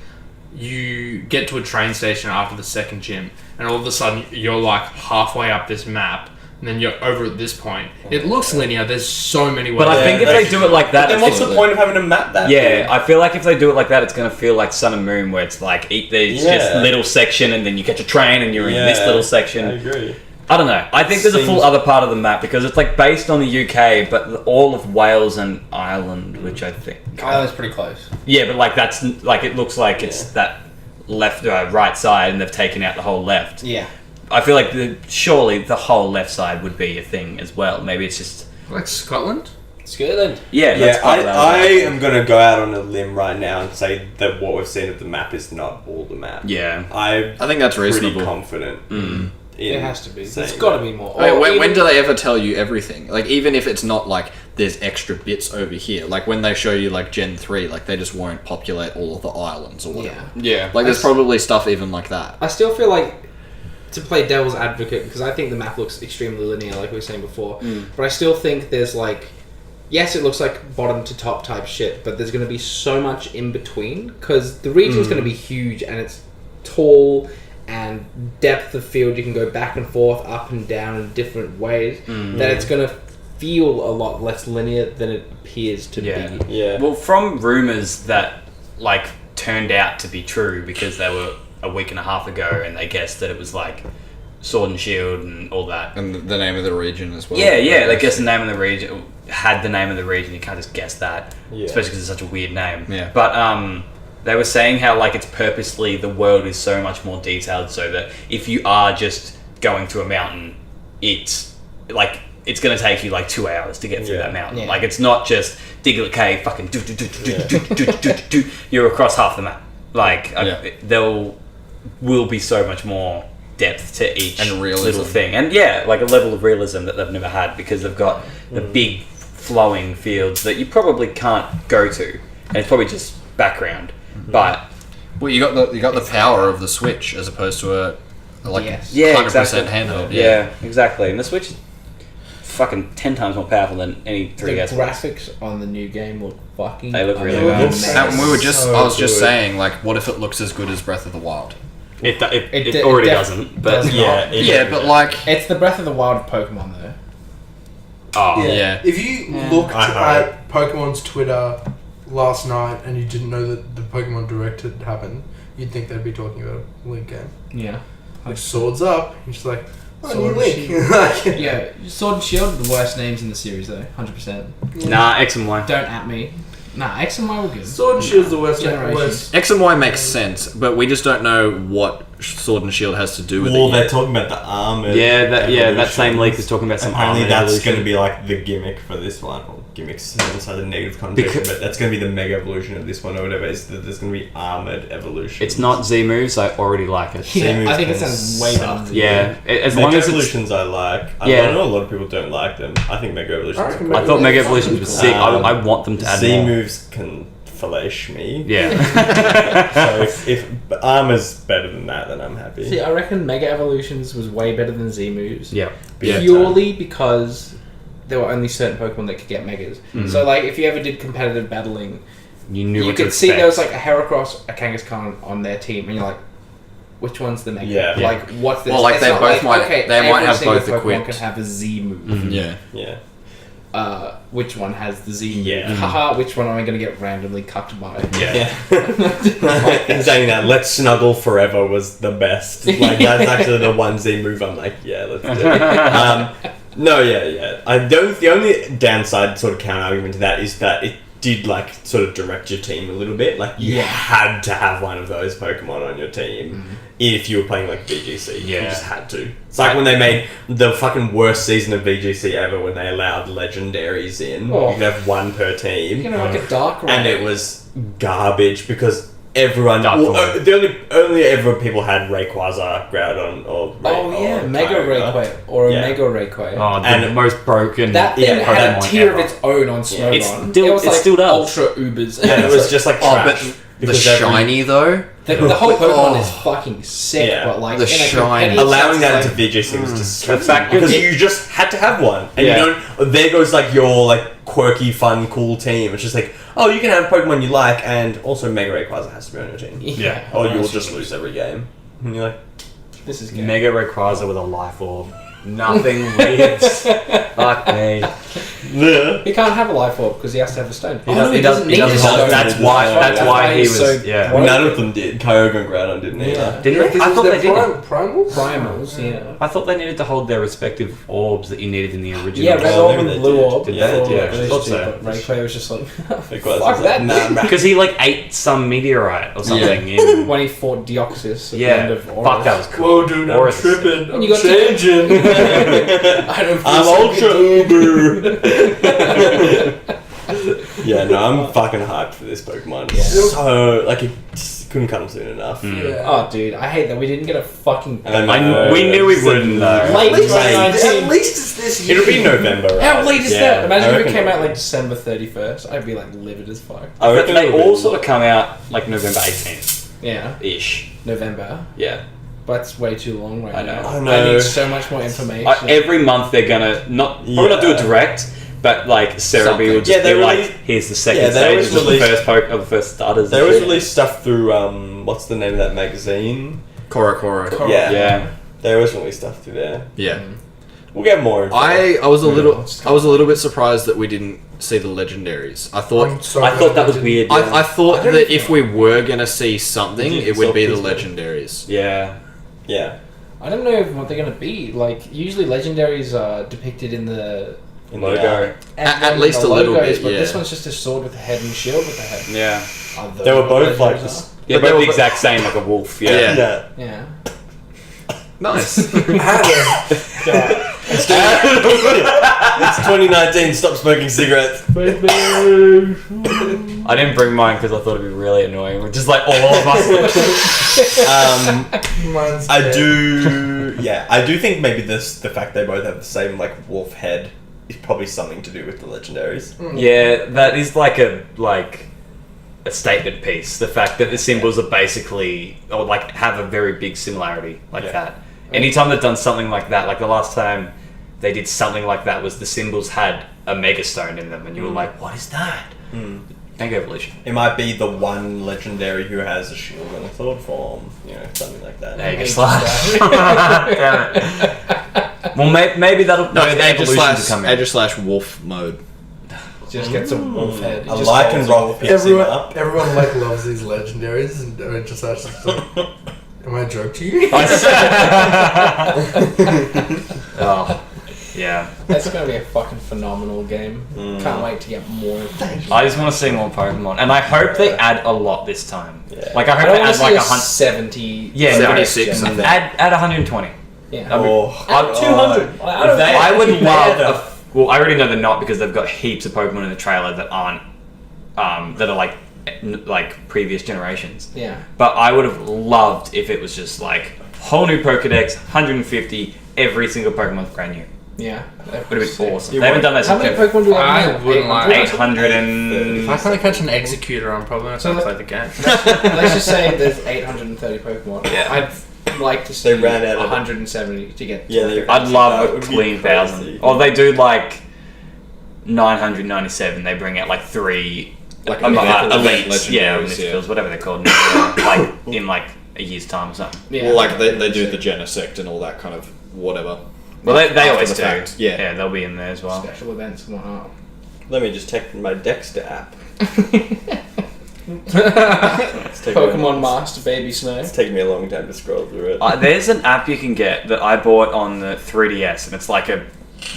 S2: you get to a train station after the second gym, and all of a sudden you're like halfway up this map, and then you're over at this point. It looks linear. There's so many ways.
S5: But I think if they do it like that,
S4: Then what's the point of having to map that?
S5: Yeah, I feel like if they do it like that, it's gonna feel like Sun and Moon, where it's like there's just
S4: Yeah.
S5: little section, and then you catch a train, and you're in this
S4: Yeah,
S5: little
S4: I
S5: section.
S4: agree.
S5: I don't know. I think there's a full
S4: Seems-
S5: other part of the map because it's like based on the UK, but all of Wales and Ireland, which I think.
S6: Island's pretty close.
S5: Yeah, but like that's like it looks like it's that left right side, and they've taken out the whole left.
S6: Yeah.
S5: I feel like surely the whole left side would be a thing as well. Maybe it's just
S2: like Scotland.
S6: Scotland.
S5: that's
S4: Yeah,
S5: part of that.
S4: I am going to go out on a limb right now and say that what we've seen of the map is not all the map.
S5: Yeah.
S3: I think that's
S4: pretty
S3: reasonable.
S4: confident.
S6: It has to be.
S4: saying
S6: There's got to
S4: that.
S6: be more.
S3: Wait,
S6: Or
S3: when
S6: even-
S3: do they ever tell you everything? Like, even if it's not like there's extra bits over here, like when they show you like Gen 3, like they just won't populate all of the islands or whatever.
S6: Yeah.
S2: Yeah,
S3: Like, there's probably stuff even like that.
S6: I still feel like, to play devil's advocate, because I think the map looks extremely linear, like we were saying before, but I still think there's like yes, it looks like bottom to top type shit, but there's going to be so much in between because the region's going to be huge and it's tall and depth of field. You can go back and forth, up and down in different ways. That it's going to feel a lot less linear than it appears to be.
S4: Yeah.
S5: Well, from rumors that like turned out to be true because they were a week and a half ago and they guessed that it was like Sword and Shield and all that.
S3: And the name of the region as well.
S5: Yeah, they guessed the name of the region, had the name of the region. You can't just guess that,
S4: Yeah.
S5: especially because it's such a weird name.
S3: Yeah.
S5: But they were saying how like it's purposely, the world is so much more detailed so that if you are just going through a mountain, it's like it's going to take you like 2 hours to get through that mountain.
S6: Yeah.
S5: Like it's not just Diglett Cave, fucking you're across half the map. Like there will be so much more depth to each
S3: And realism.
S5: little thing, and like a level of realism that they've never had because they've got the big flowing fields that you probably can't go to, and it's probably just background. But
S3: Well, you got the power of the Switch as opposed to a like 100%
S5: exactly.
S3: handheld.
S5: Yeah, exactly. And the Switch is fucking 10 times more powerful than any
S6: The
S5: 3DS.
S6: graphics on the new game look fucking.
S5: They look really
S6: amazing.
S5: good.
S3: And we were just,
S4: So
S3: I was just
S4: good.
S3: saying, like, what if it looks as good as Breath of the Wild?
S5: It
S6: It
S5: already
S6: def-
S5: doesn't, but
S6: does not.
S3: Yeah, but like,
S6: It's the Breath of the Wild Pokemon though.
S5: oh
S3: Yeah.
S8: If you looked at Pokemon's Twitter last night and you didn't know that the Pokemon Direct had happened, you'd think they'd be talking about a Link game.
S6: Yeah.
S8: Like, Swords Up. You're just like, oh,
S6: Sword
S8: new
S6: and
S8: Link. Like,
S7: Yeah, Sword and Shield, the worst names in the series though, 100%.
S5: nah, X and Y.
S7: Don't at me. Nah, X and Y were good.
S8: Sword and Shield's the worst.
S7: Generations.
S3: X and Y makes sense, but we just don't know what Sword and Shield has to do with
S4: Well,
S3: it.
S4: they're
S3: Yet.
S4: talking about the armored.
S5: That same leak
S4: evolutions.
S5: is talking about some
S4: Apparently,
S5: armored
S4: that's
S5: evolution.
S4: going to be like the gimmick for this one. Or gimmicks inside the negative connotation, but that's going to be the mega evolution of this one or whatever. Is that there's going to be armored evolution.
S5: It's not Z moves. I already like it.
S6: Yeah,
S4: moves
S6: I think it
S4: can
S6: sounds way
S4: suck.
S6: better.
S5: Yeah, as
S4: Mega
S5: long as it's.
S4: evolutions I like.
S5: Yeah.
S4: I know a lot of people don't like them. I think mega evolutions.
S8: reckon
S4: are
S5: I thought Mega Evolutions was sick. I
S4: Um,
S5: want them to add
S4: Z
S5: more.
S4: moves can fellation me.
S5: Yeah.
S4: So if armor's better than that, then I'm happy.
S6: See, I reckon Mega Evolutions was way better than Z moves.
S5: yeah.
S4: Yeah.
S6: Purely because there were only certain Pokemon that could get Megas. So, like, if you ever did competitive battling,
S5: You knew
S6: you
S5: what to
S6: could see
S5: expect.
S6: there was like a Heracross, a Kangaskhan on their team, and you're like, which one's the Mega?
S4: Yeah.
S6: Like, what's this?
S3: Well, like,
S6: It's
S3: they
S6: not
S3: both might-
S6: okay,
S3: they might
S6: every
S3: have
S6: single
S3: both
S6: Pokemon
S3: equipped.
S6: can have a Z move.
S3: Yeah.
S4: Yeah.
S6: Which one has the Z move?
S4: Yeah.
S6: Haha, which one am I going to get randomly cucked by?
S5: Yeah.
S4: In saying that, Let's Snuggle Forever was the best. Like that's actually the one Z move. I'm like, yeah, let's do it. No, yeah. The only downside sort of counter argument to that is that it did like sort of direct your team a little bit. Like you had to have one of those Pokemon on your team if you were playing like VGC. You
S5: Yeah.
S4: just had to. It's like when they made the fucking worst season of VGC ever when they allowed legendaries in.
S6: Oh.
S4: You could have one per team.
S6: You're going to like a dark
S4: And it was garbage because everyone.
S5: Dark
S4: Well,
S5: Void.
S4: the only ever people had Rayquaza, Groudon, or
S6: Mega
S4: Kyogre.
S6: Rayquaza or a
S4: Yeah.
S6: Mega Rayquaza.
S5: Oh, the
S4: And-
S5: most broken.
S6: That thing
S4: Yeah,
S6: had a
S5: Pokemon
S6: tier
S5: ever.
S6: of its own on Snowrun.
S5: It's still-
S6: it was
S5: it
S6: like
S5: still does.
S6: ultra Ubers.
S4: And it was just like
S3: Oh,
S4: trash.
S3: but the
S4: because every-
S3: shiny though.
S6: the whole Pokemon
S3: Oh.
S6: is fucking sick,
S4: Yeah.
S6: but like
S3: The
S6: in a
S3: shiny.
S6: competitive
S4: Allowing
S6: sense,
S4: that
S6: like,
S4: into VGC was disgusting.
S5: The fact
S4: because
S5: that-
S4: you just had to have one, and
S5: Yeah.
S4: you don't. There goes like your like quirky, fun, cool team. It's just like, oh, you can have Pokemon you like, and also Mega Rayquaza has to be on your team,
S5: Yeah.
S4: or you'll just lose every game. And you're like,
S6: This is good.
S5: Mega Rayquaza with a life orb. Nothing lives. Fuck me.
S4: yeah.
S6: He can't have a life orb because he has to have a stone.
S5: He doesn't need a stone. That's why he was. Yeah.
S4: None of them did. Kyogre and Groudon didn't either.
S5: Didn't they? I thought they did.
S8: Primals?
S6: Primals, yeah.
S5: I thought they needed to hold their respective orbs that you needed in the original.
S6: Yeah, Red
S4: Oh,
S6: Orb
S4: maybe
S6: and
S4: they
S6: Blue
S4: did.
S6: Orb.
S5: Did they?
S6: before
S5: Yeah, I
S6: those
S5: thought
S6: two,
S5: so.
S6: But Rayquaza was just like,
S4: Rayquaza's
S6: fuck that.
S4: nah,
S5: Because he like ate some meteorite or something in.
S6: When he fought Deoxys at the
S5: Yeah.
S6: end of Oris.
S5: Fuck, that was cool.
S4: Whoa, dude, I'm
S5: Oris.
S4: tripping.
S6: And you got
S4: changing.
S6: I don't feel
S4: I'm
S6: so
S4: ultra
S6: good.
S4: uber. Yeah, no, I'm fucking hyped for this Pokemon.
S6: Yeah.
S4: So, like, it just couldn't come soon enough.
S8: Yeah.
S6: Oh, dude, I hate that we didn't get a fucking.
S5: We knew we wouldn't though.
S6: Late
S4: Late.
S6: 2019.
S8: At least it's this year.
S4: It'll be November, right?
S6: How late is
S4: Yeah,
S6: that? Imagine
S4: I
S6: if it
S4: reckon
S6: came out
S4: it'll
S6: like December 31st. I'd be like livid as fuck.
S4: I
S5: But
S4: reckon
S5: they
S4: it'll
S5: all
S4: be-
S5: sort of come out like November 18th
S6: Yeah,
S5: ish.
S6: November.
S5: Yeah.
S6: That's way too long right
S5: I know.
S6: now.
S4: I know.
S6: I need so much more information.
S5: Every month they're gonna probably not do a direct, But like Cerebi
S3: Something.
S5: will just
S4: Yeah, they
S5: be like,
S4: released-
S5: here's the second
S4: Yeah, they
S5: stage
S4: always
S5: of the
S4: released-
S5: first of the first starters.
S4: They
S5: and
S4: always
S5: shit.
S4: release stuff through what's the name of that magazine?
S3: Coro.
S4: Yeah.
S5: Yeah.
S4: They always release stuff through there.
S3: Yeah.
S4: We'll get more info.
S3: I was a little bit surprised that we didn't see the legendaries. I thought
S8: I'm so
S5: I thought that was
S8: glad
S5: weird.
S3: I thought
S8: I don't
S3: that
S8: think-
S3: if we were gonna see something,
S4: Did you
S3: it would be the
S4: stop this
S3: legendaries.
S5: Yeah.
S4: Yeah.
S6: I don't know what they're gonna be. Like usually legendaries are depicted in the
S4: In
S5: Logo.
S4: the,
S3: At
S6: then
S3: least
S6: the
S3: a little
S6: logos,
S3: bit,
S6: but
S3: yeah.
S6: this one's just a sword with a head and a shield with a head.
S5: Yeah.
S6: Are those
S4: they were
S6: what
S4: both like
S6: legendaries
S4: this.
S5: Yeah,
S3: But
S5: but
S3: they were
S5: the exact same, like a wolf. Yeah.
S3: Yeah.
S4: Yeah.
S6: are? Yeah.
S3: Nice.
S4: It's 2019. Stop smoking cigarettes.
S5: I didn't bring mine because I thought it'd be really annoying. We're just like all of us.
S8: Mine's
S4: I
S8: dead.
S4: do. Yeah, I do think maybe the fact they both have the same like wolf head is probably something to do with the legendaries.
S5: Yeah, that is like a statement piece. The fact that the symbols are basically or like have a very big similarity like
S4: Yeah.
S5: that. Anytime they've done something like that, like the last time they did something like that was the symbols had a mega stone in them, and you were like, "What is that?" Mega evolution.
S4: It might be the one legendary who has a shield and a sword form, something like that.
S5: Mega slash. Damn it. Well, maybe that'll
S3: No,
S5: wait for the evolution to come in.
S3: wolf mode.
S6: Just gets a wolf head. He
S4: A
S6: just
S4: like and
S6: holds
S4: roll picks him up.
S8: Everyone like loves these legendaries, and I just actually like, am I a joke to you?
S5: Oh, yeah.
S6: That's gonna be a fucking phenomenal game. Can't wait to get more information.
S5: I just want to see more Pokemon, and I hope they add a lot this time.
S4: Yeah.
S5: Like I
S6: I
S5: hope
S6: don't
S5: they
S6: want
S5: add
S6: to
S5: like
S6: see a
S5: 100.
S6: 70.
S5: Yeah,
S3: 76,
S5: no,
S3: I think.
S5: add 120.
S6: Yeah.
S5: I'm
S6: 200.
S5: I would love. Well, I already know they're not because they've got heaps of Pokemon in the trailer that aren't, that are like previous generations.
S6: Yeah.
S5: But I would have loved if it was just like whole new Pokedex, 150, every single Pokemon's brand new.
S6: Yeah.
S5: Would have been awesome.
S3: You
S5: They haven't done that
S6: How
S5: since
S6: many Pokemon do we have
S2: I
S6: now?
S2: wouldn't lie.
S5: 800 and.
S2: If I can't catch an Executor, I'm probably not
S6: So
S2: going to
S6: let-
S2: play the game.
S6: Let's just say there's 830 Pokemon.
S5: Yeah.
S6: I'd like to see
S4: They ran out of it.
S6: 170 to get.
S4: Yeah, they-
S5: I'd
S4: That
S5: love a
S4: would be
S5: clean
S4: crazy.
S5: 1,000. Or they do like 997. They bring out like 3
S3: Like
S5: elites,
S3: legendaries,
S5: yeah,
S3: yeah.
S5: mythicals, whatever they're called, like in like a year's time or something.
S6: Yeah.
S3: Well, like they do the Genesect and all that kind of whatever.
S5: Well, they
S3: After
S5: always
S3: the
S5: do.
S3: fact, yeah.
S5: they'll be in there as well.
S6: Special events and whatnot.
S4: Let me just check my Dexter app. It's taking me-
S6: Pokemon Master Baby Snow.
S4: It's taking me a long time to scroll through it.
S5: There's an app you can get that I bought on the 3DS, and it's like a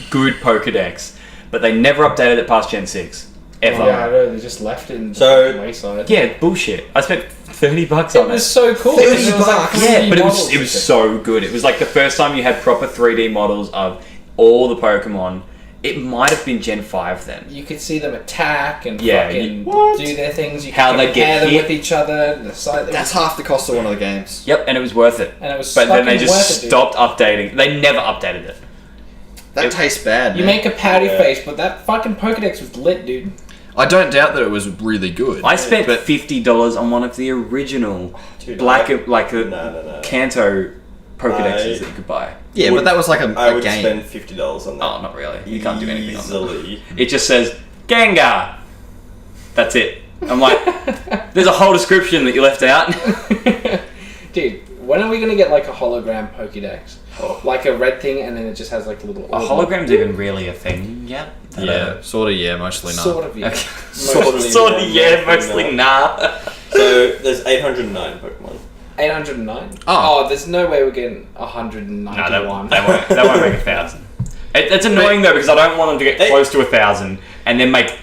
S5: good Pokedex, but they never updated it past Gen 6. Ever.
S6: Yeah, I know, they just left it in the
S4: So-
S6: fucking wayside.
S5: Yeah, bullshit. I spent $30
S6: It
S5: on
S6: was so cool.
S3: 30
S6: It was like
S3: bucks.
S6: 3D
S5: Yeah, but it
S6: models.
S5: was so good. It was like the first time you had proper 3D models of all the Pokemon. It might have been Gen 5 then.
S6: You could see them attack and
S5: Yeah,
S6: fucking
S4: What?
S6: do their things. You
S5: How
S6: could
S5: they
S6: compare
S5: get
S6: them
S5: hit.
S6: with each other. And the side,
S3: That's half the cost of one of the games.
S5: Yep, and it was worth it.
S6: and it was
S5: But then they
S6: fucking
S5: just
S6: worth it, dude.
S5: stopped updating. They never updated it.
S3: That
S5: It-
S3: tastes bad.
S6: You
S3: man.
S6: make a pouty
S4: Yeah.
S6: face, but that fucking Pokedex was lit, dude.
S3: I don't doubt that it was really good.
S5: I spent
S3: but
S5: $50 on one of the original
S4: Dude,
S5: black,
S4: I-
S5: like the
S4: No.
S5: Kanto Pokedexes
S4: I-
S5: that you could buy.
S3: yeah, but that was like
S4: I
S3: a
S4: would
S3: game.
S4: spend $50 on that.
S5: Oh, not really. You can't do anything on them.
S4: Easily.
S5: It just says Gengar. That's it. I'm like, there's a whole description that you left out.
S6: Dude, when are we gonna get like a hologram Pokedex? Like a red thing, and then it just has like a little.
S5: A hologram's even really a thing yet?
S3: Yeah, sort of. Yeah, mostly not.
S6: Sort of, yeah.
S5: Okay.
S6: Mostly
S5: Sort of,
S6: not.
S5: yeah, mostly nah.
S4: So there's 809 Pokemon.
S6: 809.
S3: Oh.
S6: Oh, there's no way we're getting
S5: No,
S6: 191.
S5: they won't make 1,000. It's annoying though because I don't want them to get
S4: Hey.
S5: close to 1,000 and then make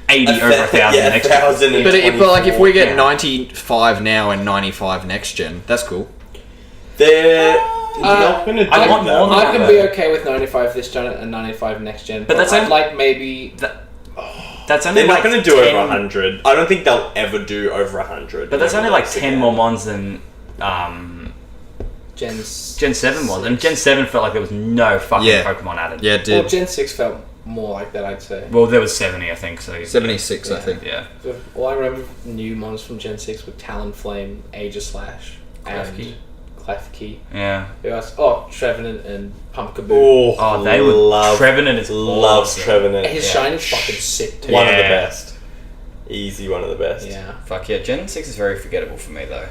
S5: 80 over 1,000
S4: Yeah,
S5: next year.
S4: 1,000.
S3: But like if we get
S5: Yeah.
S3: 95 now and 95 next gen, that's cool.
S4: They're not gonna do
S5: I want
S4: that.
S5: more than
S6: I can
S5: that.
S6: be okay with 95 this gen and 95 next gen.
S5: But that's
S6: I'd
S5: only-
S6: like maybe.
S5: That's only
S4: They're
S5: like
S4: not going to do
S5: 10
S4: over 100. I don't think they'll ever do over 100.
S5: But that's only like 10
S4: again.
S5: more mons than
S6: Gen
S5: Gen 7 was. And Gen 7 felt like there was no fucking
S3: Yeah.
S5: Pokemon added.
S3: Yeah, it
S6: Well,
S3: did.
S6: Gen 6 felt more like that, I'd say.
S5: Well, there was 70, I think. So
S3: 76, I think.
S5: Yeah.
S6: All I remember new mons from Gen 6 were Talonflame, Aegislash, and
S2: Klefki.
S6: Klefki.
S5: Yeah.
S6: Who else? Oh, Trevenant and Pumpkaboo.
S5: Oh, they would. Trevenant is
S4: loves
S5: awesome.
S4: Trevenant.
S6: His shining's fucking sick too.
S4: One of the
S5: Yeah.
S4: best. Easy, one of the best.
S6: Yeah.
S3: Fuck yeah, Gen 6 is very forgettable for me though.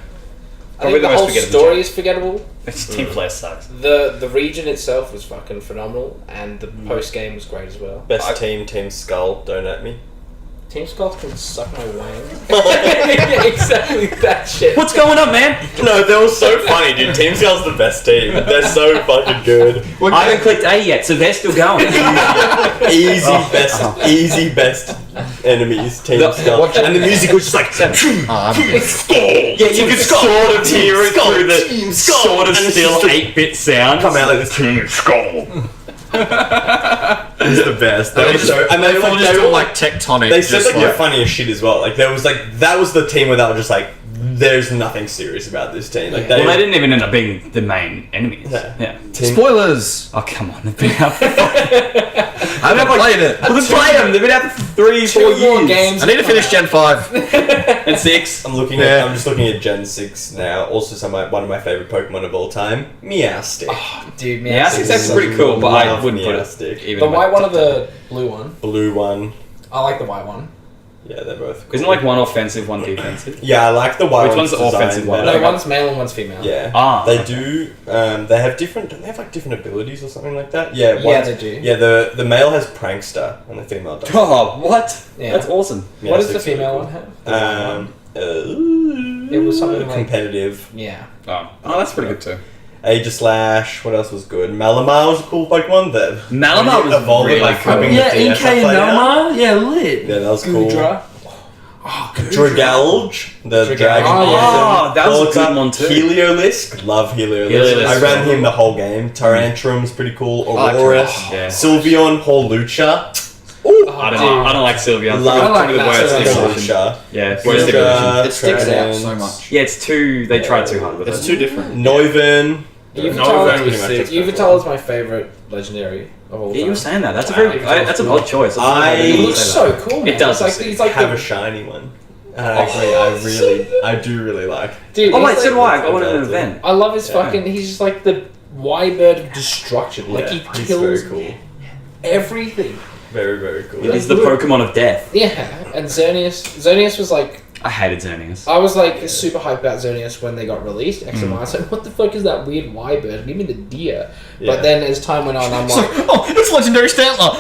S6: I think the whole story is forgettable.
S5: Its team player sucks.
S6: The region itself was fucking phenomenal, and the post game was great as well.
S4: Best Team Skull. Don't at me.
S6: Team Skull can suck my wang. Exactly that shit.
S5: What's going on, man?
S4: No, they were so funny, dude. Team Skull's the best team. They're so fucking good.
S5: I haven't clicked A yet, so they're still going.
S4: Easy best enemies. Team Skull. And the music was just like,
S5: Yeah, you could sort of hear it through the sort of still 8-bit sound.
S4: come out like this. Team Skull. It's the best. They were so, and
S3: They
S4: they
S3: all
S4: were
S3: just
S4: like,
S3: do like tectonic.
S4: they said
S3: just
S4: like the funniest shit as well. Like there was like that was the team where they were just like, there's nothing serious about this team. Like
S5: Well, they didn't even end up being the main enemies.
S4: Yeah.
S5: Yeah.
S4: team,
S3: Spoilers!
S5: Oh, come on. They've been out for
S3: I haven't played it.
S4: well, then play them. They've been out for 3-4
S6: Two more
S4: years.
S6: games.
S3: I need to finish Gen 5.
S5: and 6.
S4: I'm looking at. I'm just looking at Gen 6 now. Also, one of my favorite Pokemon of all time, Meowstic.
S6: Dude, man.
S5: Yeah, it's actually pretty cool, but I wouldn't put it
S4: Meowstic.
S5: even
S6: The
S5: in my
S6: white one or
S5: top 10.
S6: the blue one?
S4: Blue one.
S6: I like the white one.
S4: Yeah, they're both. Cool.
S5: Isn't like one offensive, one defensive?
S4: Yeah, I like the white
S5: Which
S4: one's
S5: one's the offensive
S4: design
S5: one?
S4: better.
S6: No, one's male and one's female.
S4: Yeah.
S5: Ah,
S4: They
S5: okay.
S4: do. They have different. Don't they have like different abilities or something like that? Yeah.
S6: Yeah,
S4: one's-
S6: they do.
S4: Yeah. The male has Prankster and the female does.
S5: Oh, what?
S6: Yeah.
S5: That's awesome.
S4: Yeah,
S6: What does
S4: so
S6: the
S4: it's really
S6: female
S4: cool.
S6: one have? The white one?
S4: It
S6: It was something like-
S4: competitive.
S6: Yeah.
S5: Oh, that's pretty good too.
S4: Aegislash. What else was good? Malamar was a cool Pokemon. That
S5: Malamar was
S4: evolved
S5: really
S4: like
S5: cool.
S4: having the
S2: Yeah,
S4: DS
S2: NK and
S4: upside down.
S2: Melma. Yeah, lit.
S4: Yeah, that was cool.
S6: Goodra.
S4: Dragalge, the
S6: Dragalge.
S4: dragon.
S5: Oh, that was a good
S4: Volta,
S5: one too.
S4: Heliolisk, love Heliolisk.
S5: Heliolisk
S4: I ran
S5: was
S4: him
S5: cool.
S4: the whole game. Tyrantrum's pretty cool.
S3: like
S4: Aurorus,
S5: Tyrantrum, yeah.
S4: Sylveon, Holucha.
S5: I don't like Sylvia.
S4: Love
S2: I like
S5: the
S2: that
S5: worst
S2: too.
S5: evolution.
S4: Holucha.
S5: Yeah, worst evolution.
S4: Holucha,
S3: It sticks out
S4: Tyranids.
S3: so much.
S5: Yeah, it's too. They tried too hard with it.
S3: It's too different.
S4: Noivern.
S6: Yveltal
S4: pretty much that's
S6: Yveltal is my favorite legendary of all
S5: Yeah,
S6: time.
S5: you were saying that. That's a
S6: I
S5: very.
S6: think
S5: That's an odd choice.
S6: It looks so cool, man.
S5: It does
S6: It's like,
S5: look
S6: he's
S5: sick.
S6: like
S4: Have a
S6: the,
S4: shiny one. And I agree. I do really like.
S6: dude.
S5: Oh
S6: he's
S5: wait, so
S6: like-
S5: do I. I got one at an event.
S6: I love his fucking. He's just like the Y-bird of destruction. Like
S4: Yeah,
S6: he
S4: he's
S6: kills
S4: very cool.
S6: everything.
S4: Very, very cool.
S5: He's the Pokemon of death.
S6: Yeah, and Xerneas was like.
S5: I hated Xerneas.
S6: I was like super hyped about Xerneas when they got released. X
S5: Mm.
S6: and Y. I was like, what the fuck is that weird Y-bird? Give me the deer.
S4: Yeah.
S6: But then as time went on, I'm like,
S3: Oh, it's Legendary Stantler!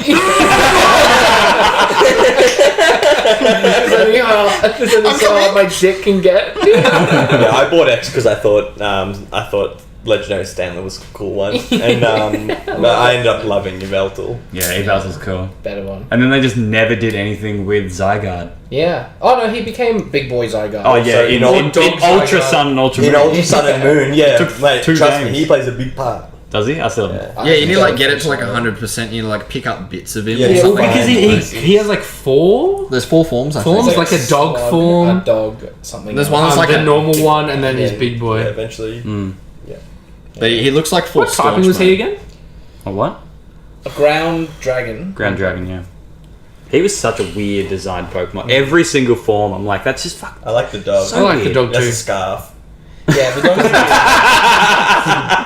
S6: this is how my dick can get.
S4: Yeah, I bought X because I thought Legendary Stanley was a cool one, and but I ended up loving Yveltal.
S5: Yeah, Eval's cool.
S6: Better one.
S5: And then they just never did anything with Zygarde.
S6: Yeah. Oh no, he became Big Boy Zygarde.
S5: Oh yeah,
S4: So,
S5: in,
S4: dog
S5: Ultra
S6: Zygarde.
S5: Sun and Ultra
S4: In
S5: Moon.
S4: Ultra Sun and Moon, yeah,
S5: Took
S4: mate,
S5: 2
S4: trust me,
S5: games.
S4: he plays a big part.
S5: Does he? I still.
S4: Yeah.
S3: Yeah, you need to like get it to like 100%. You need to like pick up bits of him.
S4: Yeah,
S3: or
S4: well,
S3: something.
S2: Because he has like 4
S3: There's 4 forms, I
S2: Forms?
S3: think.
S2: like a dog
S6: slug,
S2: form.
S6: A dog, something.
S3: There's
S6: else.
S3: one that's like
S2: the
S3: a
S2: normal one, and then his
S6: Yeah.
S2: big boy.
S4: Yeah, eventually.
S3: But he looks like full
S2: What typing was he again?
S5: A what?
S6: A ground dragon.
S5: Ground Dragon, yeah. He was such a weird designed Pokemon. Every single form, I'm like, that's just fuck.
S4: I like the dog.
S2: I like the dog
S4: That's
S2: too.
S4: a scarf.
S6: Yeah, the dog.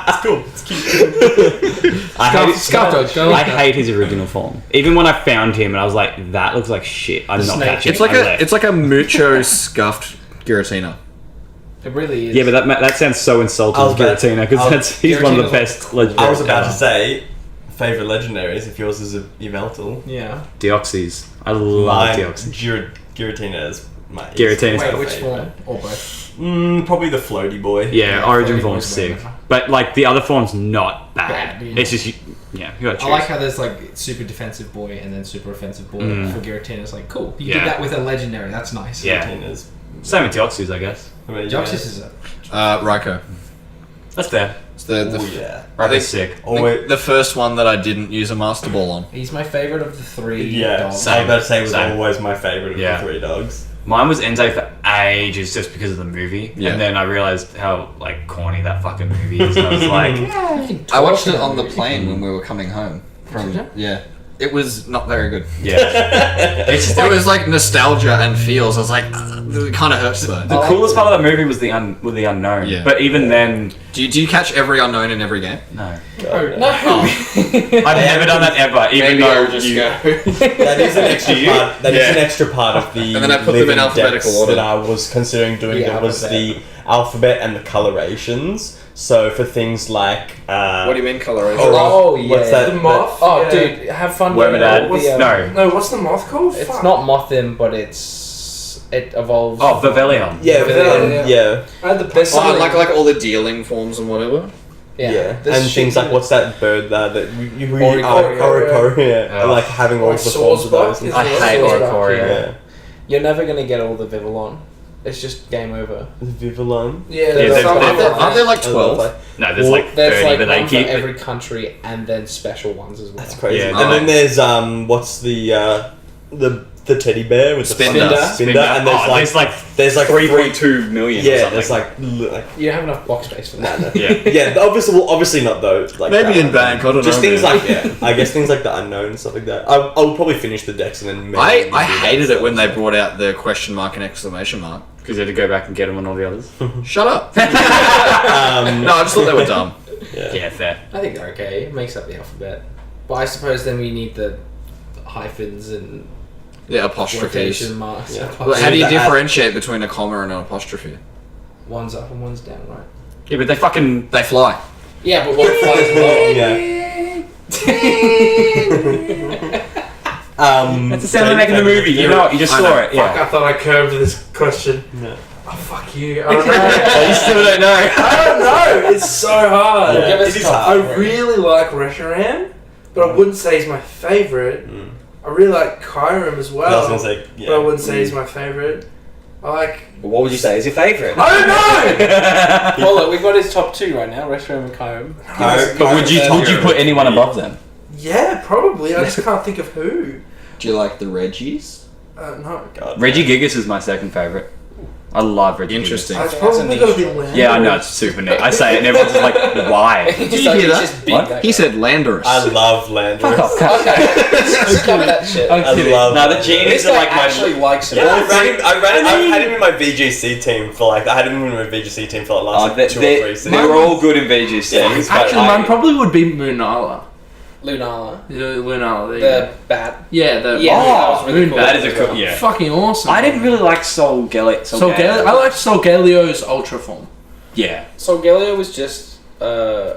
S4: It's cool. It's cute.
S5: I hate,
S2: Scarf dog. Go
S5: I
S2: like that.
S5: hate his original form. Even when I found him and I was like, that looks like shit. I'm not
S6: snake.
S5: catching
S3: It's
S5: it.
S3: like
S5: I
S3: a
S5: left.
S3: it's like a mucho scuffed Giratina.
S6: It really is.
S5: Yeah, but that sounds so insulting
S4: I was
S5: to
S4: about-
S5: Giratina
S4: I
S5: because
S4: was-
S5: that's he's one of the
S6: Giratina's
S5: best legendaries.
S4: I was about to
S5: ever.
S4: say favorite legendaries. If yours is a Yveltal,
S6: Yeah.
S5: Deoxys. I love Deoxys.
S4: Giratina is my.
S5: Giratina's
S6: Wait,
S5: my
S6: which
S4: favorite.
S6: form? Or both?
S4: Probably the floaty boy.
S5: Yeah, Origin
S6: Floating
S5: form's
S6: was
S5: sick,
S6: better.
S5: but like the other form's not bad.
S6: Bad, yeah.
S5: It's just yeah, you gotta choose.
S7: I like how there's like super defensive boy and then super offensive boy for Giratina. It's like cool. You
S5: Yeah.
S7: did that with a legendary. That's nice.
S5: Yeah.
S4: Giratina's.
S5: Same with Deoxys, I guess.
S4: What about you
S7: Deoxys
S4: guys?
S7: is a
S3: Raikou.
S5: That's fair.
S3: It's the
S4: Oh yeah.
S3: I think
S5: Raiky's sick.
S3: I think
S4: wait.
S3: the first one that I didn't use a Master Ball on.
S7: he's my favorite of the 3
S4: Yeah,
S7: dogs.
S4: I was about to say it was
S5: Same.
S4: always my favorite of
S5: Yeah.
S4: the 3 dogs.
S5: Mine was Enzo for ages just because of the movie,
S3: Yeah.
S5: and then I realized how like corny that fucking movie is. And I was like,
S3: I watched it on the plane when we were coming home from
S6: Did
S3: yeah. It was not very good.
S5: Yeah. It's just
S3: It was like nostalgia and feels. I was like, it kind of hurts though.
S5: the coolest part of the movie was the unknown.
S3: Yeah.
S5: But even then,
S3: Do you catch every unknown in every game?
S5: no.
S6: No.
S5: I've never done that ever. Even
S6: Maybe
S5: though
S6: I'll just
S5: you,
S6: go.
S4: That is an extra part. That is an extra part of the.
S3: And then I put them in
S4: living
S3: alphabetical
S4: decks
S3: order.
S4: that I was considering doing.
S6: Yeah,
S4: That was
S6: alphabet.
S4: the alphabet and the colorations. So for things like.
S3: What do you mean coloration?
S6: Oh,
S4: What's
S6: yeah.
S4: that?
S8: The moth.
S6: Oh,
S8: yeah.
S6: dude, have fun.
S5: Wormadad.
S6: with the,
S5: No.
S8: No, what's the moth called?
S6: It's
S8: Fuck.
S6: not Mothim, but it evolves.
S5: oh, Vivelion.
S4: Yeah,
S6: Yeah.
S4: yeah.
S8: I had the
S6: There's
S3: Oh,
S6: something-
S3: like all the dealing forms and whatever.
S4: Yeah,
S6: There's
S4: and
S6: shit
S4: things like
S6: in
S4: what's that bird that you
S6: Oricori,
S4: Oricori, yeah,
S5: Oh.
S4: like having all
S8: Like
S4: the forms of those.
S8: Swordsbuck
S4: and
S8: is
S5: I
S8: it?
S5: hate
S6: Swordsbuck,
S5: Oricori.
S6: yeah.
S4: yeah,
S6: You're never gonna get all the Vivillon. It's just game over.
S4: Vivillon.
S8: Yeah,
S5: Yeah,
S8: there's
S5: they're-
S8: some
S5: they're-
S8: other-
S3: Aren't there like
S4: I
S3: 12?
S4: love that.
S5: No, there's
S4: Well,
S5: like 30,
S6: There's like
S5: but they
S6: one
S5: keep
S6: for every country and then special ones as well.
S4: That's crazy.
S5: Yeah,
S4: and
S5: no.
S4: then there's what's the teddy bear with
S3: Spinda.
S4: the Spinda, and there's like
S5: there's like 3.2 million. or
S4: yeah,
S5: something.
S4: there's like
S6: You don't have enough box space for that.
S5: yeah.
S4: yeah, obviously not those. Like
S3: Maybe
S4: that.
S3: in bank, I don't
S4: Just
S3: know,
S4: things
S3: man.
S4: like I guess things like the unknown and stuff like that. I'll probably finish the decks and then. maybe
S3: I
S4: do that
S3: hated it when they
S4: stuff.
S3: brought out the question mark and exclamation mark.
S5: Because you had to go back and get them on all the others.
S3: Shut up. No,
S4: Um,
S3: I just thought they were dumb.
S5: Yeah, fair.
S6: I think they're okay. It makes up the alphabet. But I suppose then we need the hyphens and
S3: Yeah, apostrophes.
S6: quotation marks.
S4: Yeah.
S3: Well, how do you
S4: The ad-
S3: differentiate between a comma and an apostrophe?
S6: One's up and one's down, right?
S5: Yeah, but they fucking.
S3: They fly.
S6: Yeah, but one flies lower.
S4: Yeah.
S5: That's the sound they make in the movie. You know it. You just
S3: I
S5: saw
S3: know.
S5: it.
S8: Fuck,
S5: Yeah.
S8: I thought I curved this question.
S4: No.
S8: Oh, fuck you. I don't know.
S5: You still don't know.
S8: I don't know. It's so hard.
S4: Yeah,
S6: Give us
S4: it is
S6: top
S4: hard.
S8: I really like Reshiram, but I wouldn't say he's my favourite.
S4: Mm.
S8: I really like Kyurem as
S4: I
S8: well,
S4: was gonna say yeah.
S8: but I wouldn't say he's my favourite. I like...
S9: What would you say is your favourite?
S8: I don't know!
S6: Well, look, we've got his top two right now, Reshiram and Kyurem.
S5: But would you put anyone above them?
S8: Yeah, probably. I just can't think of who.
S3: Do you like the Reggies?
S8: No.
S4: God.
S5: Reggie Gigas is my second favorite. I love Reggie.
S3: Interesting.
S8: It's
S6: that's
S8: probably
S6: a
S8: got to be
S6: niche.
S8: Landorus.
S5: Yeah, I know it's super neat. I say it, and everyone's just like, "Why?"
S6: Did
S3: you hear that?
S5: What?
S3: He said Landorus.
S4: I love Landorus.
S5: Fuck off.
S6: Okay, stop that shit.
S5: I'm
S4: I
S5: kidding.
S4: love.
S9: No, the
S6: This
S9: genies
S6: guy
S9: are like my.
S6: actually likes him.
S4: Yeah, I've had him in my VGC team for like I had him in my VGC team for like last like, 2 or 3 seasons.
S9: They were all good in VGC.
S4: Yeah, he's
S2: Actually,
S4: quite-
S2: mine probably would be Moonala.
S6: Lunala.
S2: Lunala, there you
S6: The bat.
S2: Yeah, the
S6: Yeah, that was really cool.
S5: That is a cool. Yeah.
S2: fucking awesome.
S9: I didn't really like
S2: I liked Solgalio's Ultra form.
S5: Yeah.
S6: Solgaleo was just high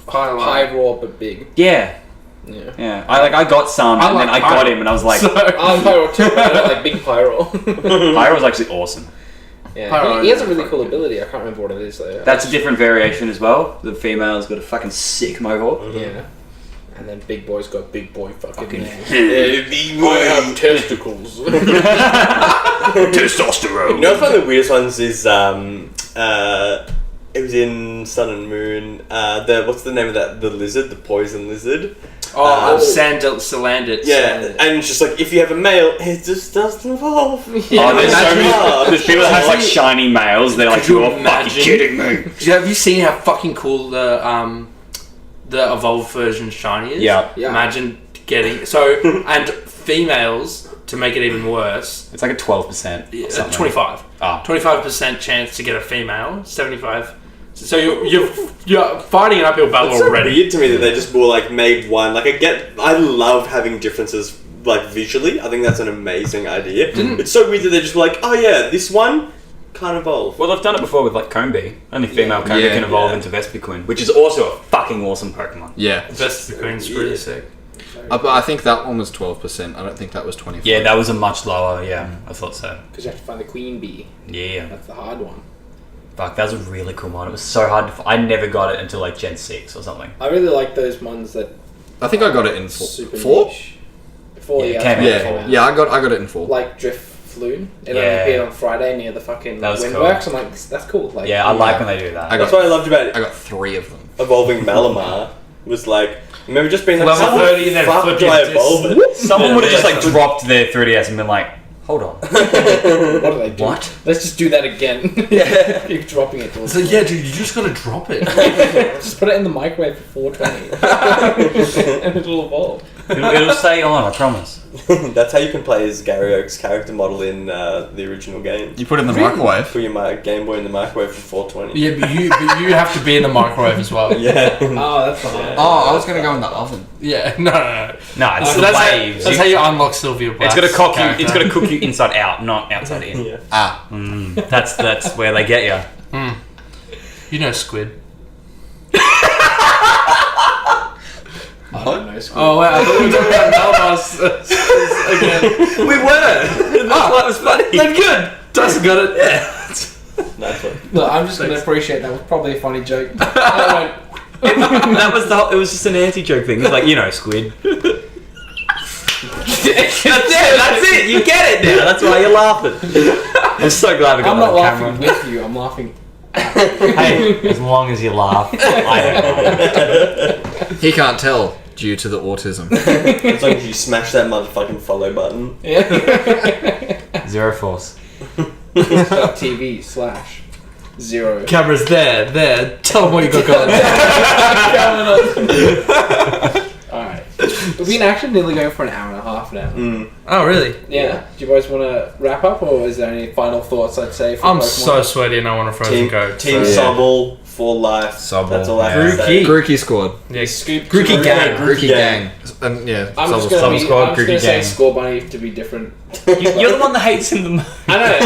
S2: Highlight.
S6: roar but big.
S5: Yeah.
S6: Yeah.
S5: Yeah. I got some,
S2: I
S5: and then I
S2: like
S5: got
S2: Pyro.
S5: him, and I was like,
S2: So-
S6: I like Pyro too, but I don't like big Pyro.
S5: Pyro was actually awesome.
S6: Yeah.
S2: Pyro
S6: He has a
S2: is
S6: really cool
S2: fucking-
S6: ability. I can't remember what it is though.
S5: That's a different variation as well. The female's got a fucking sick mohawk.
S6: Yeah. And then big boy's got big boy fucking nails.
S4: Yeah,
S6: I have testicles.
S5: Testosterone.
S4: You know, one of the weirdest ones is it was in Sun and Moon. What's the name of that? The lizard, the poison lizard.
S2: Salandit.
S4: Yeah, and it's just like if you have a male, it just doesn't evolve.
S5: Oh, there's so many. There's people that have like shiny males. They're like,
S2: Could you
S5: "You're fucking
S2: imagine?
S5: kidding me."
S2: Have you seen how fucking cool the evolved version shiny is?
S5: Yeah.
S6: Yeah.
S2: Imagine getting and females to make it even worse.
S5: It's like a 12%.
S2: 25.
S5: Ah.
S2: 25% chance to get a female. 75. So you're fighting an uphill battle
S4: It's so
S2: already.
S4: weird to me that they just more like made one. Like I love having differences like visually. I think that's an amazing idea. It's so weird that they're just like, oh yeah, this one can't evolve.
S5: Well, they've done it before with like Combi. Only female Combi
S3: Yeah.
S5: can evolve
S4: Yeah.
S5: into Vespiquen, which is also a fucking awesome Pokemon.
S3: Yeah.
S2: That's the Queen's pretty sick.
S3: But I think that one was 12%. I don't think that was 25.
S5: Yeah, that was a much lower. Yeah, I thought so.
S6: Because you have to find the queen bee.
S5: Yeah.
S6: That's the hard one.
S5: Fuck, that was a really cool one. It was so hard to I never got it until like Gen 6 or something.
S6: I really like those ones that
S3: I think I got it in
S6: super
S3: 4.
S6: niche. 4,
S5: Yeah,
S6: yeah.
S5: it came out.
S3: Yeah, yeah, I got it in 4.
S6: Like Drift Floon. It only
S5: Yeah.
S6: appeared on Friday near the fucking
S5: That was
S6: Windworks. I'm like, that's cool. Like,
S5: Yeah, I like when they do that.
S3: I got-
S4: That's what I loved about it.
S3: I got 3 of them.
S4: Evolving Malamar was like, I remember just being like,
S2: Level
S4: how
S2: 30 and
S4: the
S2: then
S4: fuck
S2: flip
S4: do
S2: your
S4: I
S2: disc.
S4: evolve it?
S5: Someone would have just like dropped their 3DS and been like, hold on.
S6: What do they do?
S5: What?
S6: Let's just do that again. Yeah. Keep dropping it.
S2: So yeah, dude, you just gotta drop it.
S6: Just put it in the microwave for 420. and it'll evolve.
S5: It'll stay on, I promise.
S4: That's how you can play as Gary Oak's character model in the original game.
S3: You put it in the microwave.
S4: Put your Game Boy in the microwave for 420.
S2: Yeah, but you have to be in the microwave as well.
S4: Yeah.
S6: Oh, that's fine.
S3: Oh, I was gonna go in the oven.
S2: Yeah, no.
S5: No, it's the
S2: That's
S5: waves.
S2: how you unlock Sylvia Black's
S5: It's gonna cook you.
S2: character.
S5: It's gonna cook you inside out, not outside in.
S4: Yeah.
S3: Ah.
S5: That's where they get you.
S2: You know Squid.
S6: I don't know. Squid.
S2: Oh, wow. I thought we were talking about Melbourne again.
S4: We were! That's why it was funny.
S2: Then good. Dustin got it.
S4: Yeah. Nice one.
S6: Look, I'm just gonna appreciate that was probably a funny joke. I
S5: That was it was just an anti-joke thing. It's like, Squid. That's it. You get it now. That's why you're laughing. I'm so glad we got
S6: I'm
S5: that
S6: not
S5: on
S6: laughing
S5: camera.
S6: with you. I'm laughing.
S5: Hey, as long as you laugh, I don't mind.
S3: He can't tell due to the autism.
S4: As long as you smash that motherfucking follow button.
S6: Yeah.
S5: Zero force.
S6: TV/0.
S2: Camera's there. Tell them what you got going.
S6: Alright. We've been actually nearly going for an hour and a half now.
S2: Oh, really?
S6: Yeah. Do you boys want to wrap up, or is there any final thoughts I'd say for
S2: I'm
S6: Pokemon?
S2: so sweaty and I want to frozen go.
S4: Team Sobble for life.
S3: Sobble,
S4: That's all I have to say.
S3: Grookey squad.
S2: Yeah,
S6: Scoop
S3: Grookey
S6: to-
S3: gang.
S4: Grookey
S3: Grookey
S4: gang.
S3: gang. And yeah,
S6: I'm just
S3: Sobble
S6: gonna, be,
S5: Squad,
S6: I'm just
S5: Grookey
S6: gonna say
S5: gang.
S6: Score Bunny to be different.
S5: You're the one that hates him the most.
S6: I know.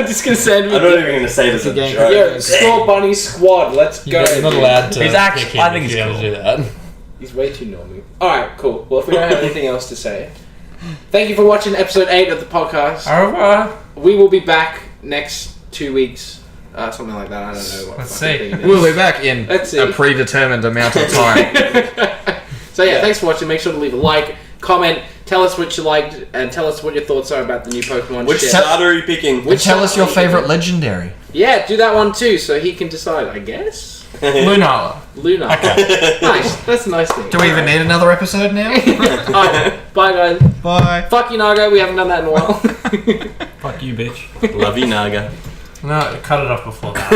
S6: I'm just gonna say it to be
S4: I'm not
S6: different.
S4: even going to say it as a
S3: gang.
S4: joke.
S6: Yo, Score Bunny Squad, let's go.
S2: You're not allowed to.
S5: He's actually-
S2: pick him
S5: I think
S2: if
S5: he's
S2: you're gonna
S5: cool.
S2: do that.
S6: He's way too normal. Alright, cool. Well, if we don't have anything else to say, thank you for watching episode 8 of the podcast.
S2: Au revoir.
S6: We will be back next 2 weeks. Something like that. I don't know what
S2: Let's
S6: fucking
S2: see.
S6: thing it is.
S3: We'll be back in
S6: Let's see.
S3: a predetermined amount of time.
S6: So yeah, thanks for watching. Make sure to leave a like, comment, tell us what you liked, and tell us what your thoughts are about the new Pokemon
S4: Which
S6: shit.
S4: starter are you picking?
S6: Which
S3: Tell us your
S6: starter are you
S3: favorite legendary.
S6: Yeah, do that one too, so he can decide, I guess.
S2: Lunala.
S6: Luna. Nice. That's a nice thing.
S3: Do we even need another episode now?
S6: Alright, bye guys.
S3: Bye.
S6: Fuck you, Nago. We haven't done that in a while.
S5: Fuck you, bitch.
S4: Love you, Naga.
S2: No, cut it off before that.